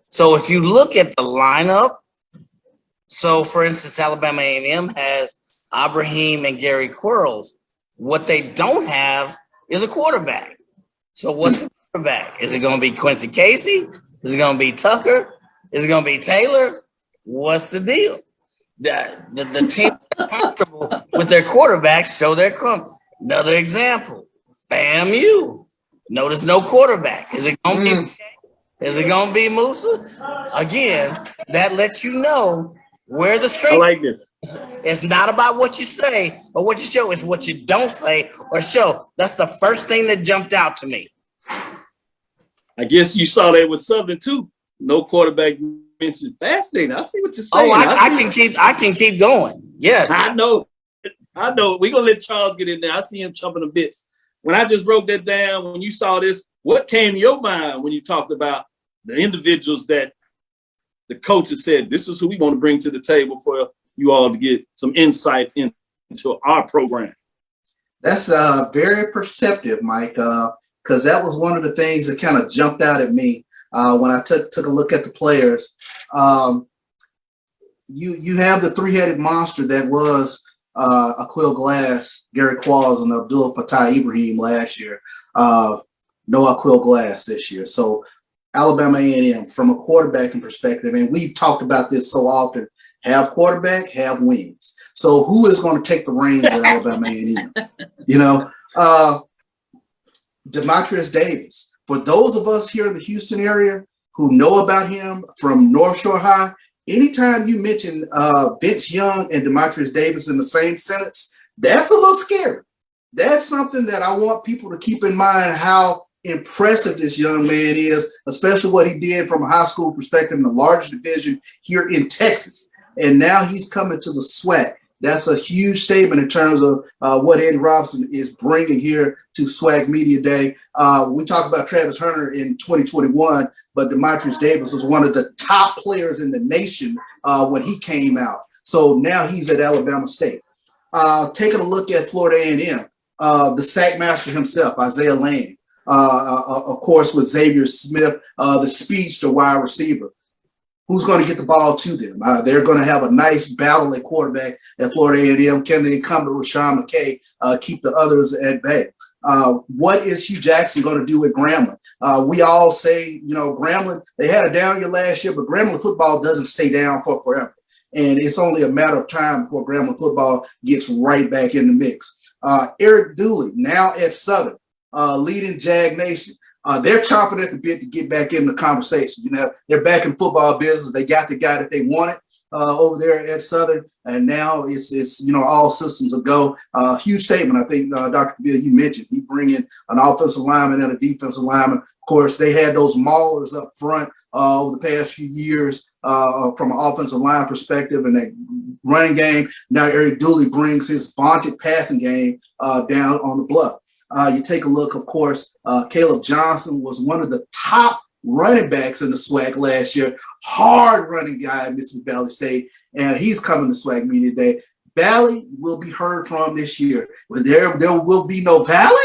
So if you look at the lineup, so for instance, Alabama A&M has Ibrahim and Gary Quarles. What they don't have is a quarterback. So what's the quarterback? Is it going to be Quincy Casey? Is it going to be Tucker? Is it going to be Taylor? What's the deal? The team comfortable with their quarterbacks show their comfort. Another example, FAMU. Notice no quarterback. Is it going to be? Is it going to be Musa? Again, that lets you know where the strength. I like it. It's not about what you say or what you show. It's what you don't say or show. That's the first thing that jumped out to me. I guess you saw that with Southern too. No quarterback mentioned. Fascinating. I see what you're saying. Oh, I can keep going. Yes. I know. We're gonna let Charles get in there. I see him chomping the bits. When I just broke that down, when you saw this, what came to your mind when you talked about the individuals that the coaches said, this is who we want to bring to the table for you all to get some insight into our program? That's very perceptive, Mike, because that was one of the things that kind of jumped out at me when I took a look at the players. You have the three-headed monster that was Aqeel Glass, Gary Quarles, and Abdul Fattah Ibrahim last year. No Aqeel Glass this year. So Alabama A&M, from a quarterbacking perspective, and we've talked about this so often, have quarterback, have wings. So who is going to take the reins at Alabama A&M? Demetrius Davis. For those of us here in the Houston area who know about him from North Shore High, anytime you mention Vince Young and Demetrius Davis in the same sentence, that's a little scary. That's something that I want people to keep in mind, how impressive this young man is, especially what he did from a high school perspective in the largest division here in Texas. And now he's coming to the SWAC. That's a huge statement in terms of what Eddie Robinson is bringing here to SWAC Media Day. We talked about Travis Hunter in 2021, but Demetrius Davis was one of the top players in the nation when he came out. So now he's at Alabama State. Taking a look at Florida A&M, the sack master himself, Isaiah Lane, of course, with Xavier Smith, the speedster wide receiver. Who's going to get the ball to them? They're going to have a nice battle at quarterback at Florida A&M. Can the incumbent Rashawn McKay keep the others at bay? What is Hugh Jackson going to do at Grambling? We all say, Grambling, they had a down year last year, but Grambling football doesn't stay down for forever. And it's only a matter of time before Grambling football gets right back in the mix. Eric Dooley, now at Southern, leading Jag Nation. They're chomping at the bit to get back in the conversation. They're back in football business. They got the guy that they wanted over there at Southern, and now it's all systems a go. Huge statement, I think, Dr. Cavil, you mentioned. He bring in an offensive lineman and a defensive lineman. Of course, they had those maulers up front over the past few years from an offensive line perspective and that running game. Now Eric Dooley brings his vaunted passing game down on the bluff. You take a look, of course, Caleb Johnson was one of the top running backs in the SWAC last year, hard running guy at Mississippi Valley State. and he's coming to SWAC Media Day. Valley will be heard from this year. There will be no Valley?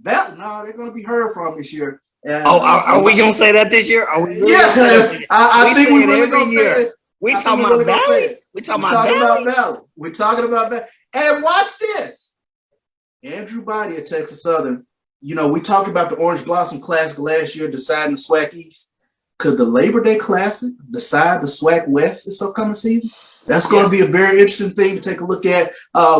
No, they're going to be heard from this year. And, are we going to say that this year? Are we really I think we really going to say it. We talking about Valley? We talking about Valley? We're talking about Valley. And watch this. Andrew Body at Texas Southern. You know, we talked about the Orange Blossom Classic last year deciding the SWAC East. Could the Labor Day Classic decide the SWAC West this upcoming season? That's going to be a very interesting thing to take a look at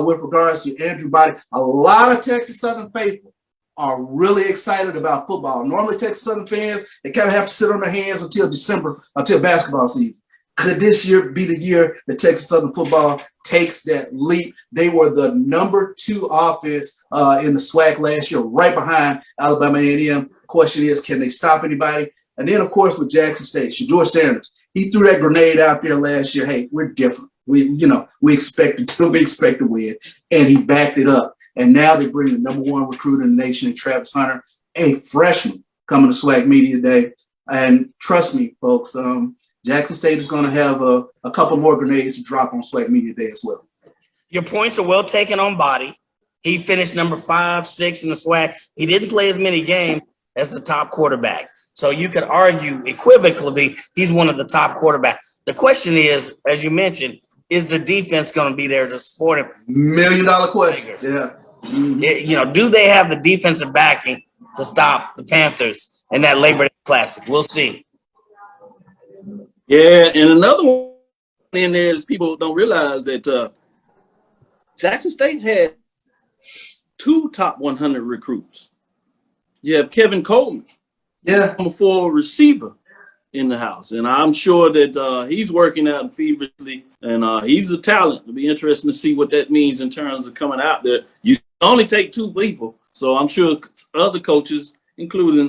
with regards to Andrew Body. A lot of Texas Southern faithful are really excited about football. Normally, Texas Southern fans, they kind of have to sit on their hands until December, until basketball season. Could this year be the year that Texas Southern football takes that leap? They were the #2 offense in the SWAC last year, right behind Alabama A&M. Question is, can they stop anybody? And then, of course, with Jackson State, Shedeur Sanders, he threw that grenade out there last year. Hey, we're different. We expect to win, and he backed it up. And now they bring the #1 recruit in the nation, Travis Hunter, a freshman, coming to SWAC Media Day. And trust me, folks, Jackson State is going to have a couple more grenades to drop on SWAC Media Day as well. Your points are well taken on Body. He finished number 5, 6 in the SWAC. He didn't play as many games as the top quarterback. So you could argue equivocally, he's one of the top quarterbacks. The question is, as you mentioned, is the defense going to be there to support him? $1 million question. Yeah. Mm-hmm. Do they have the defensive backing to stop the Panthers in that Labor Day Classic? We'll see. Yeah, and another one in there is people don't realize that Jackson State had 2 top 100 recruits. You have Kevin Coleman, number 4 receiver in the house, and I'm sure that he's working out feverishly, and he's a talent. It'll be interesting to see what that means in terms of coming out there. You can only take 2 people, so I'm sure other coaches, including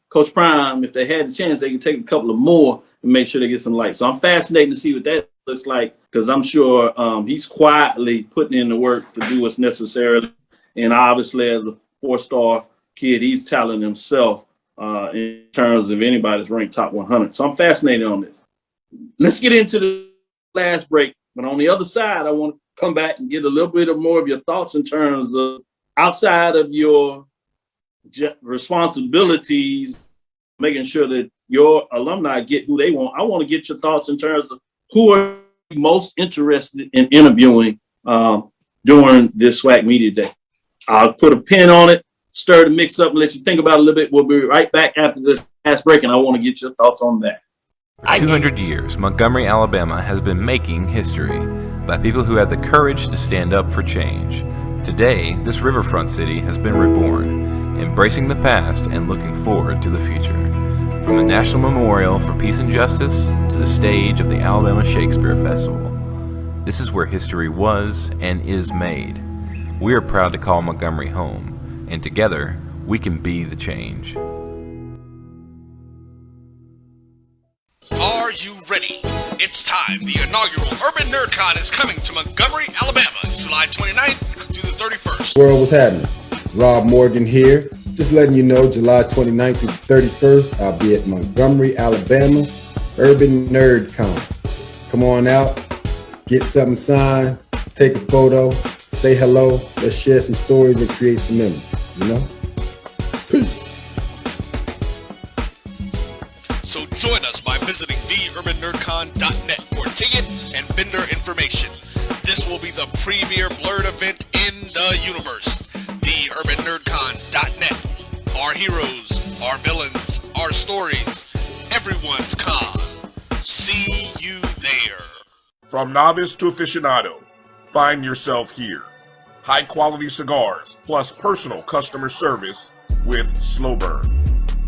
Coach Prime, if they had the chance, they could take a couple of more and make sure they get some light. So I'm fascinated to see what that looks like, because I'm sure he's quietly putting in the work to do what's necessary. And obviously, as a 4-star kid, he's talented himself in terms of anybody's ranked top 100. So I'm fascinated on this. Let's get into the last break. But on the other side, I want to come back and get a little bit more of your thoughts in terms of outside of your responsibilities, making sure that your alumni get who they want. I want to get your thoughts in terms of who are you most interested in interviewing during this SWAC Media Day. I'll put a pin on it, stir the mix up, and let you think about it a little bit. We'll be right back after this last break, and I want to get your thoughts on that. For 200 years, Montgomery, Alabama has been making history by people who had the courage to stand up for change. Today, this riverfront city has been reborn, embracing the past and looking forward to the future. From the National Memorial for Peace and Justice to the stage of the Alabama Shakespeare Festival, this is where history was and is made. We are proud to call Montgomery home, and together, we can be the change. Are you ready? It's time. The inaugural Urban NerdCon is coming to Montgomery, Alabama, July 29th through the 31st. World, what's happening? Rob Morgan here. Just letting you know, July 29th through the 31st, I'll be at Montgomery, Alabama, Urban NerdCon. Come on out, get something signed, take a photo, say hello, let's share some stories and create some memories, you know? Peace. So join us by visiting theUrbanNerdCon.net for ticket and vendor information. This will be the premier Blurred event in the universe. TheUrbanNerdCon.net. Our heroes, our villains, our stories, everyone's con. See you there. From novice to aficionado, find yourself here. High quality cigars plus personal customer service with Slow Burn.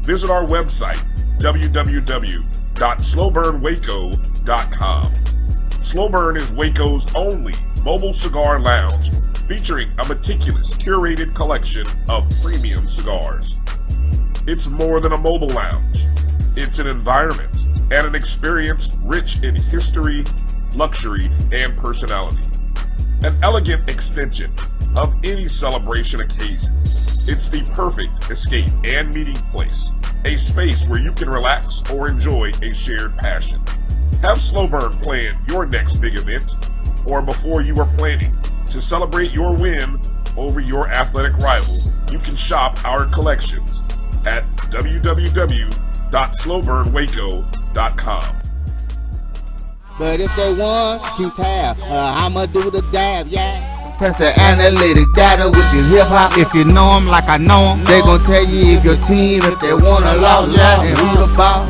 Visit our website, www.slowburnwaco.com. Slow Burn is Waco's only mobile cigar lounge featuring a meticulous, curated collection of premium cigars. It's more than a mobile lounge. It's an environment and an experience rich in history, luxury, and personality. An elegant extension of any celebration occasion. It's the perfect escape and meeting place, a space where you can relax or enjoy a shared passion. Have Slowburn plan your next big event, or before you are planning to celebrate your win over your athletic rival. You can shop our collections at www.slowburnwaco.com. But if they want to tab, I'ma do the dab, yeah. Press the analytic data with your hip hop. If you know them like I know them, they gon' tell you if your team, if they wanna lose, yeah, and who the ball.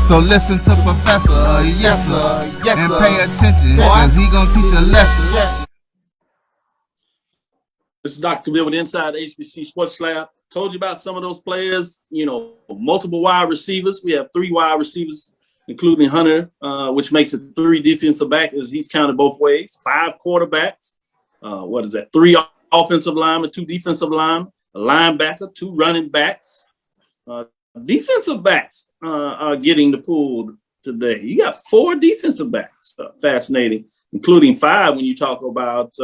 So listen to Professor, yes sir, and pay attention, cause he gon' teach a lesson. This is Dr. Cavil with Inside HBCU Sports Lab. Told you about some of those players, you know, multiple wide receivers. We have 3 wide receivers, including Hunter, which makes it 3 defensive backs, as he's counted both ways. 5 quarterbacks. 3 offensive linemen, 2 defensive linemen, a linebacker, 2 running backs. Defensive backs are getting the pool today. You got 4 defensive backs. Fascinating, including 5 when you talk about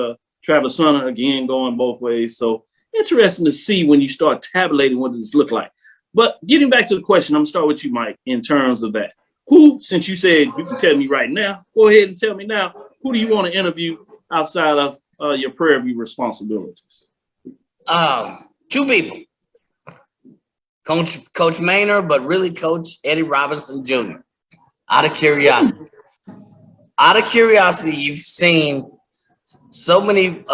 Travis Hunter, again, going both ways. So interesting to see when you start tabulating what does this look like. But getting back to the question, I'm going to start with you, Mike, in terms of that. Who, since you said you can tell me right now, go ahead and tell me now, who do you want to interview outside of your Prairie View responsibilities? 2 people. Coach Maynard, but really Coach Eddie Robinson Jr. Out of curiosity. You've seen so many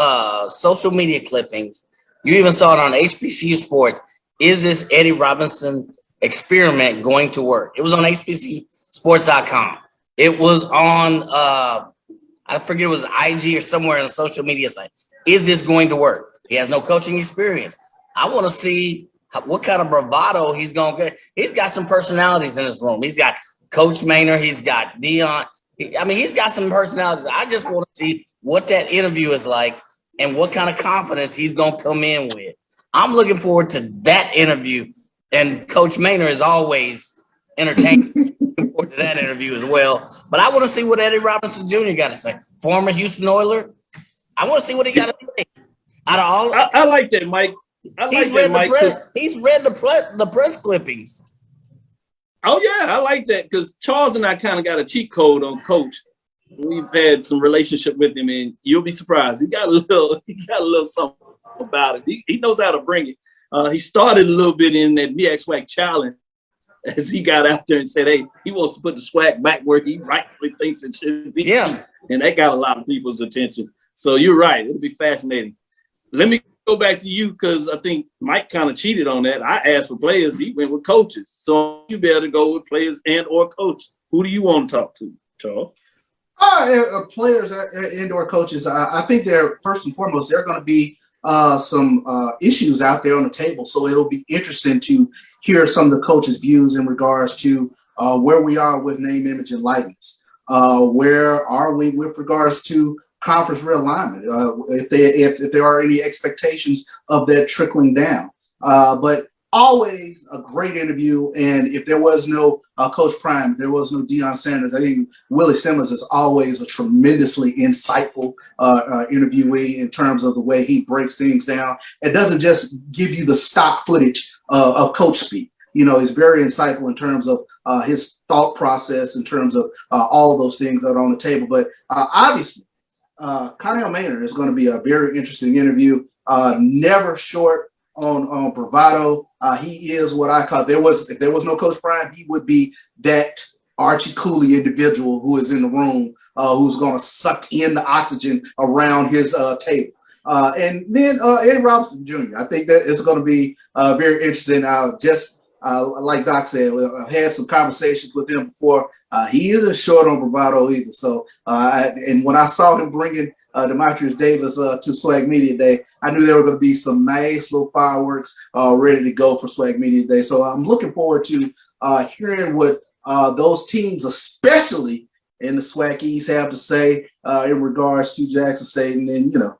social media clippings. You even saw it on HBCU Sports. Is this Eddie Robinson experiment going to work? It was on HBCSports.com. It was on, I forget, it was IG or somewhere on the social media site. Is this going to work? He has no coaching experience. I want to see what kind of bravado he's going to get. He's got some personalities in this room. He's got Coach Maynard. He's got Dion. He's got some personalities. I just want to see what that interview is like and what kind of confidence he's going to come in with. I'm looking forward to that interview. And Coach Maynard is always entertaining. Looking forward to that interview as well. But I want to see what Eddie Robinson Jr. got to say. Former Houston Oiler. I want to see what he got to say. Out of all, I like that, Mike. He's read the press clippings. Oh yeah, I like that because Charles and I kind of got a cheat code on Coach. We've had some relationship with him, and you'll be surprised. He got a little something about it. He knows how to bring it. He started a little bit in that MEAC SWAC challenge as he got out there and said, hey, he wants to put the SWAC back where he rightfully thinks it should be. Yeah. And that got a lot of people's attention. So you're right. It'll be fascinating. Let me go back to you because I think Mike kind of cheated on that. I asked for players. He went with coaches. So you better go with players and or coach. Who do you want to talk to, Charles? Players and or coaches. I think they're, first and foremost, there are going to be some issues out there on the table. So it'll be interesting to hear some of the coaches' views in regards to where we are with name, image, and likeness. Where are we with regards to conference realignment? If there are any expectations of that trickling down. But always a great interview. And if there was no Coach Prime, there was no Deion Sanders, I think Willie Simmons is always a tremendously insightful interviewee in terms of the way he breaks things down. It doesn't just give you the stock footage of coach speak. You know, he's very insightful in terms of his thought process, in terms of all of those things that are on the table. But obviously, Connell Maynard is going to be a very interesting interview. Never short on bravado. He is what I call, if there was no Coach Bryant, he would be that Archie Cooley individual who is in the room, who's going to suck in the oxygen around his table. And then Eddie Robinson Jr. I think that it's going to be very interesting. Like Doc said, I've had some conversations with him before. He isn't short on bravado either. So, and when I saw him bringing Demetrius Davis to SWAC Media Day, I knew there were going to be some nice little fireworks ready to go for SWAC Media Day. So I'm looking forward to hearing what those teams, especially in the SWAC East, have to say in regards to Jackson State. And then, you know,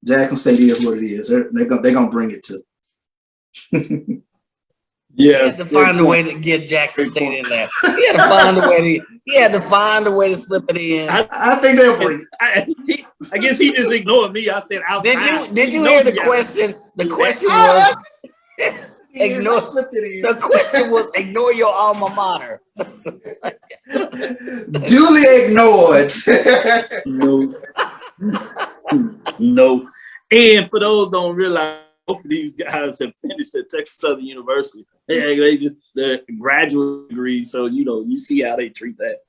Jackson State is what it is. They're going to bring it to. Yeah, he had to find a way to get Jackson State in there. He had to find a way to. He had to find a way to slip it in. I think they'll bring it. I guess he just ignored me. I said, Did you hear the question? The question was. Ignore. The question was ignore your alma mater. Duly ignored. No. And for those who don't realize, both of these guys have finished at Texas Southern University. They just the graduate degree, so you see how they treat that.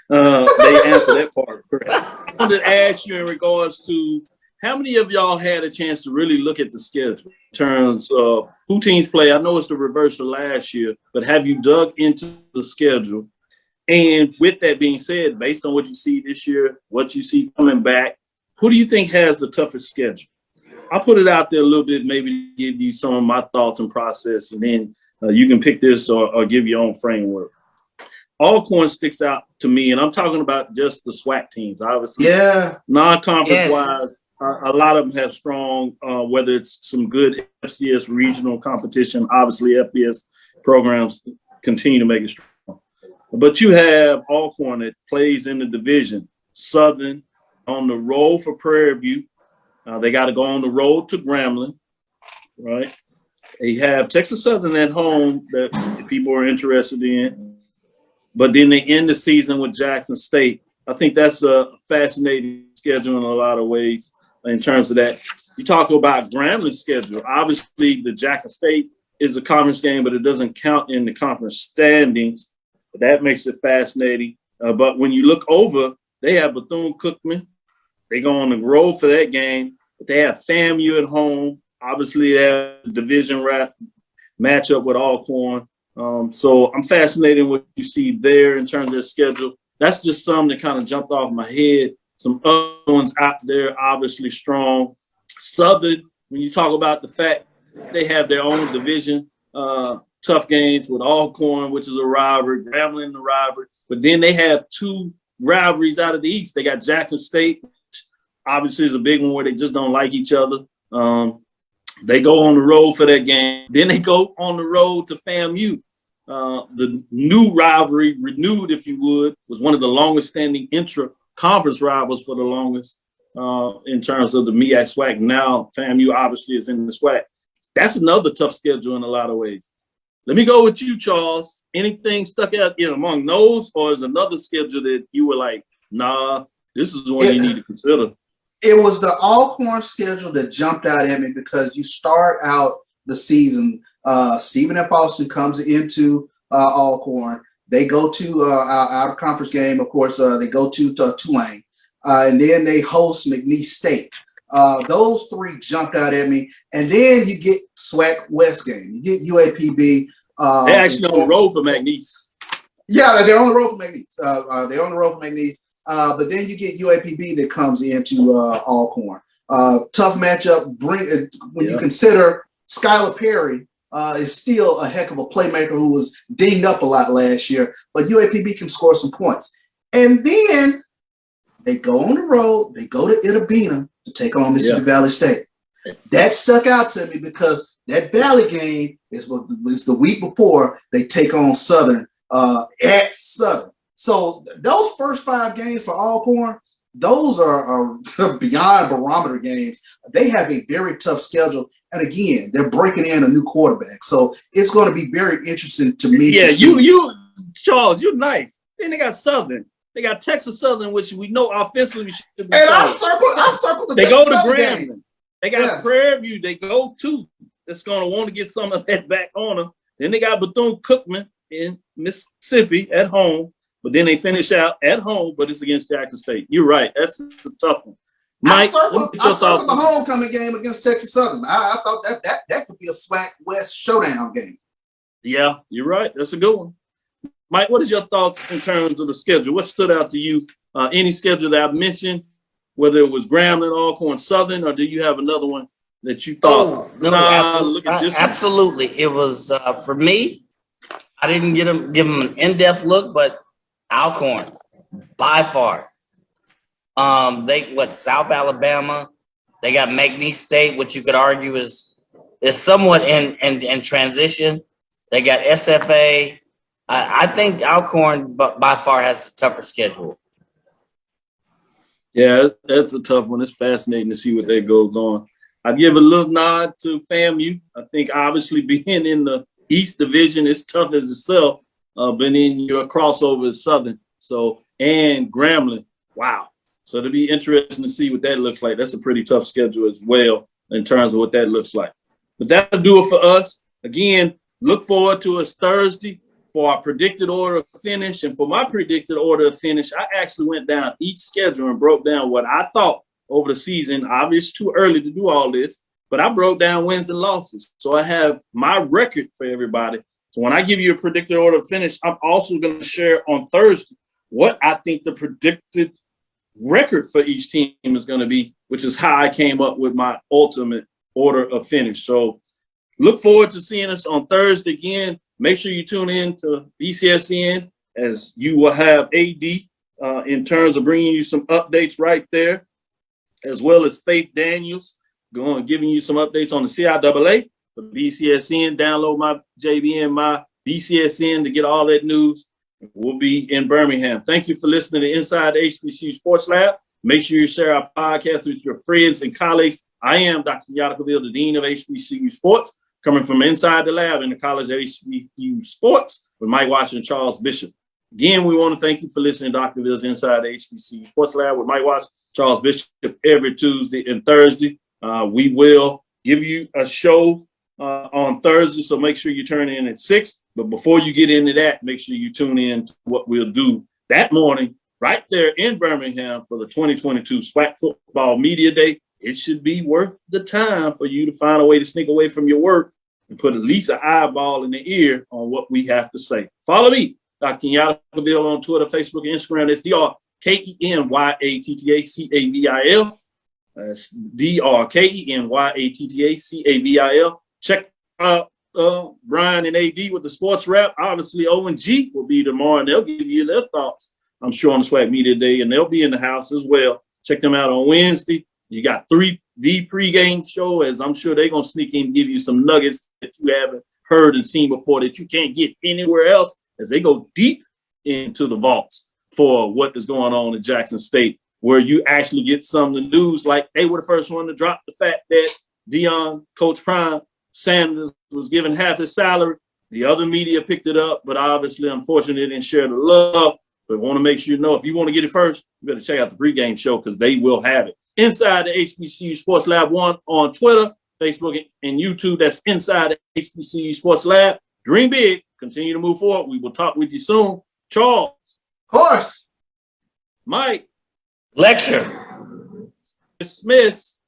They answer that part correct. I wanted to ask you in regards to how many of y'all had a chance to really look at the schedule in terms of who teams play? I know it's the reverse of last year, but have you dug into the schedule? And with that being said, based on what you see this year, what you see coming back, who do you think has the toughest schedule? I'll put it out there a little bit, maybe to give you some of my thoughts and process, and then you can pick this or give your own framework. Alcorn sticks out to me, and I'm talking about just the SWAC teams, obviously. Yeah. Non-conference-wise, a lot of them have strong, whether it's some good FCS regional competition, obviously FBS programs continue to make it strong. But you have Alcorn that plays in the division, Southern on the road for Prairie View. They got to go on the road to Grambling, right? They have Texas Southern at home that people are interested in. But then they end the season with Jackson State. I think that's a fascinating schedule in a lot of ways in terms of that. You talk about Grambling's schedule. Obviously, the Jackson State is a conference game, but it doesn't count in the conference standings. That makes it fascinating. But when you look over, they have Bethune-Cookman. They go on the road for that game. But they have FAMU at home. Obviously, they have a division matchup with Alcorn. So I'm fascinated with what you see there in terms of their schedule. That's just some that kind of jumped off my head. Some other ones out there, obviously strong. Southern, when you talk about the fact they have their own division, tough games with Alcorn, which is a rivalry, Grambling, the rivalry. But then they have two rivalries out of the East. They got Jackson State, which obviously is a big one where they just don't like each other. They go on the road for that game. Then they go on the road to FAMU. The new rivalry, renewed if you would, was one of the longest standing intra-conference rivals for the longest in terms of the MEAC SWAC. Now FAMU obviously is in the SWAC. That's another tough schedule in a lot of ways. Let me go with you, Charles. Anything stuck out in among those, or is another schedule that you were like, nah, this is one you need to consider? It was the Alcorn schedule that jumped out at me because you start out the season. Stephen F. Austin comes into Alcorn. They go to out of conference game. Of course, they go to Tulane, and then they host McNeese State. Those three jumped out at me, and then you get SWAC West game. You get UAPB. They're actually on the road for McNeese. Yeah, they're on the road for McNeese. They're on the road for McNeese. But then you get UAPB that comes into Alcorn. Tough matchup. When you consider Skylar Perry is still a heck of a playmaker who was dinged up a lot last year, but UAPB can score some points. And then they go on the road. They go to Itabena to take on Mississippi Valley State. That stuck out to me because that Valley game is the week before they take on Southern at Southern. So those first 5 games for Alcorn, those are beyond barometer games. They have a very tough schedule. And again, they're breaking in a new quarterback. So it's going to be very interesting to me. Yeah, you, Charles, you're nice. Then they got Southern. They got Texas Southern, which we know offensively should be. And I circled the They Texas go to Southern Grambling. game. They got Prairie View. They go to. That's going to want to get some of that back on them. Then they got Bethune-Cookman in Mississippi at home. But then they finish out at home, but it's against Jackson State. You're right. That's a tough one. Mike, I circled the homecoming game against Texas Southern. I thought that could be a SWAC West showdown game. Yeah, you're right. That's a good one. Mike, what is your thoughts in terms of the schedule? What stood out to you? Any schedule that I've mentioned, whether it was Grambling, Alcorn, Southern, or do you have another one that you thought? Look at this absolutely. one. It was for me. I didn't give them an in-depth look, but Alcorn, by far. South Alabama. They got McNeese State, which you could argue is somewhat in transition. They got SFA. I think Alcorn by far has a tougher schedule. Yeah, that's a tough one. It's fascinating to see what that goes on. I give a little nod to FAMU. I think obviously being in the East Division is tough as itself, but then your crossover is Southern. So, and Grambling, wow. So it'll be interesting to see what that looks like. That's a pretty tough schedule as well in terms of what that looks like. But that'll do it for us. Again, look forward to us Thursday for our predicted order of finish. And for my predicted order of finish, I actually went down each schedule and broke down what I thought over the season. Obviously, it's too early to do all this, but I broke down wins and losses. So I have my record for everybody. So when I give you a predicted order of finish, I'm also going to share on Thursday what I think the predicted record for each team is going to be, which is how I came up with my ultimate order of finish. So look forward to seeing us on Thursday again. Make sure you tune in to BCSN as you will have AD in terms of bringing you some updates right there, as well as Faith Daniels giving you some updates on the CIAA for BCSN. Download my JBN, my BCSN to get all that news. We'll be in Birmingham. Thank you for listening to Inside the HBCU Sports Lab. Make sure you share our podcast with your friends and colleagues. I am Dr. Kenyatta Cavil, the Dean of HBCU Sports, coming from inside the lab in the College of HBCU Sports with Mike Washington, Charles Bishop. Again, we want to thank you for listening to Dr. Cavill's Inside the HBCU Sports Lab with Mike Washington, Charles Bishop every Tuesday and Thursday. We will give you a show on Thursday, so make sure you turn in at 6. But before you get into that, make sure you tune in to what we'll do that morning right there in Birmingham for the 2022 SWAC Football Media Day. It should be worth the time for you to find a way to sneak away from your work and put at least an eyeball in the ear on what we have to say. Follow me, Dr. Kenyatta Cavil, on Twitter, Facebook, and Instagram. That's DrKenyattacavil. That's DrKenyattacavil. Check out Brian and AD with the sports wrap. Obviously, O&G will be tomorrow, and they'll give you their thoughts, I'm sure, on the SWAC Media Day, and they'll be in the house as well. Check them out on Wednesday. You got the pregame show, as I'm sure they're going to sneak in and give you some nuggets that you haven't heard and seen before that you can't get anywhere else, as they go deep into the vaults for what is going on in Jackson State, where you actually get some of the news. Like, they were the first one to drop the fact that Deion, Coach Prime Sanders, was given half his salary. The other media picked it up, but obviously, unfortunately, they didn't share the love. But want to make sure you know, if you want to get it first, you better check out the pregame show, because they will have it. Inside the HBCU Sports Lab 1 on Twitter, Facebook, and YouTube. That's Inside the HBCU Sports Lab. Dream big. Continue to move forward. We will talk with you soon. Charles. Of course. Mike. Lecture. Smith.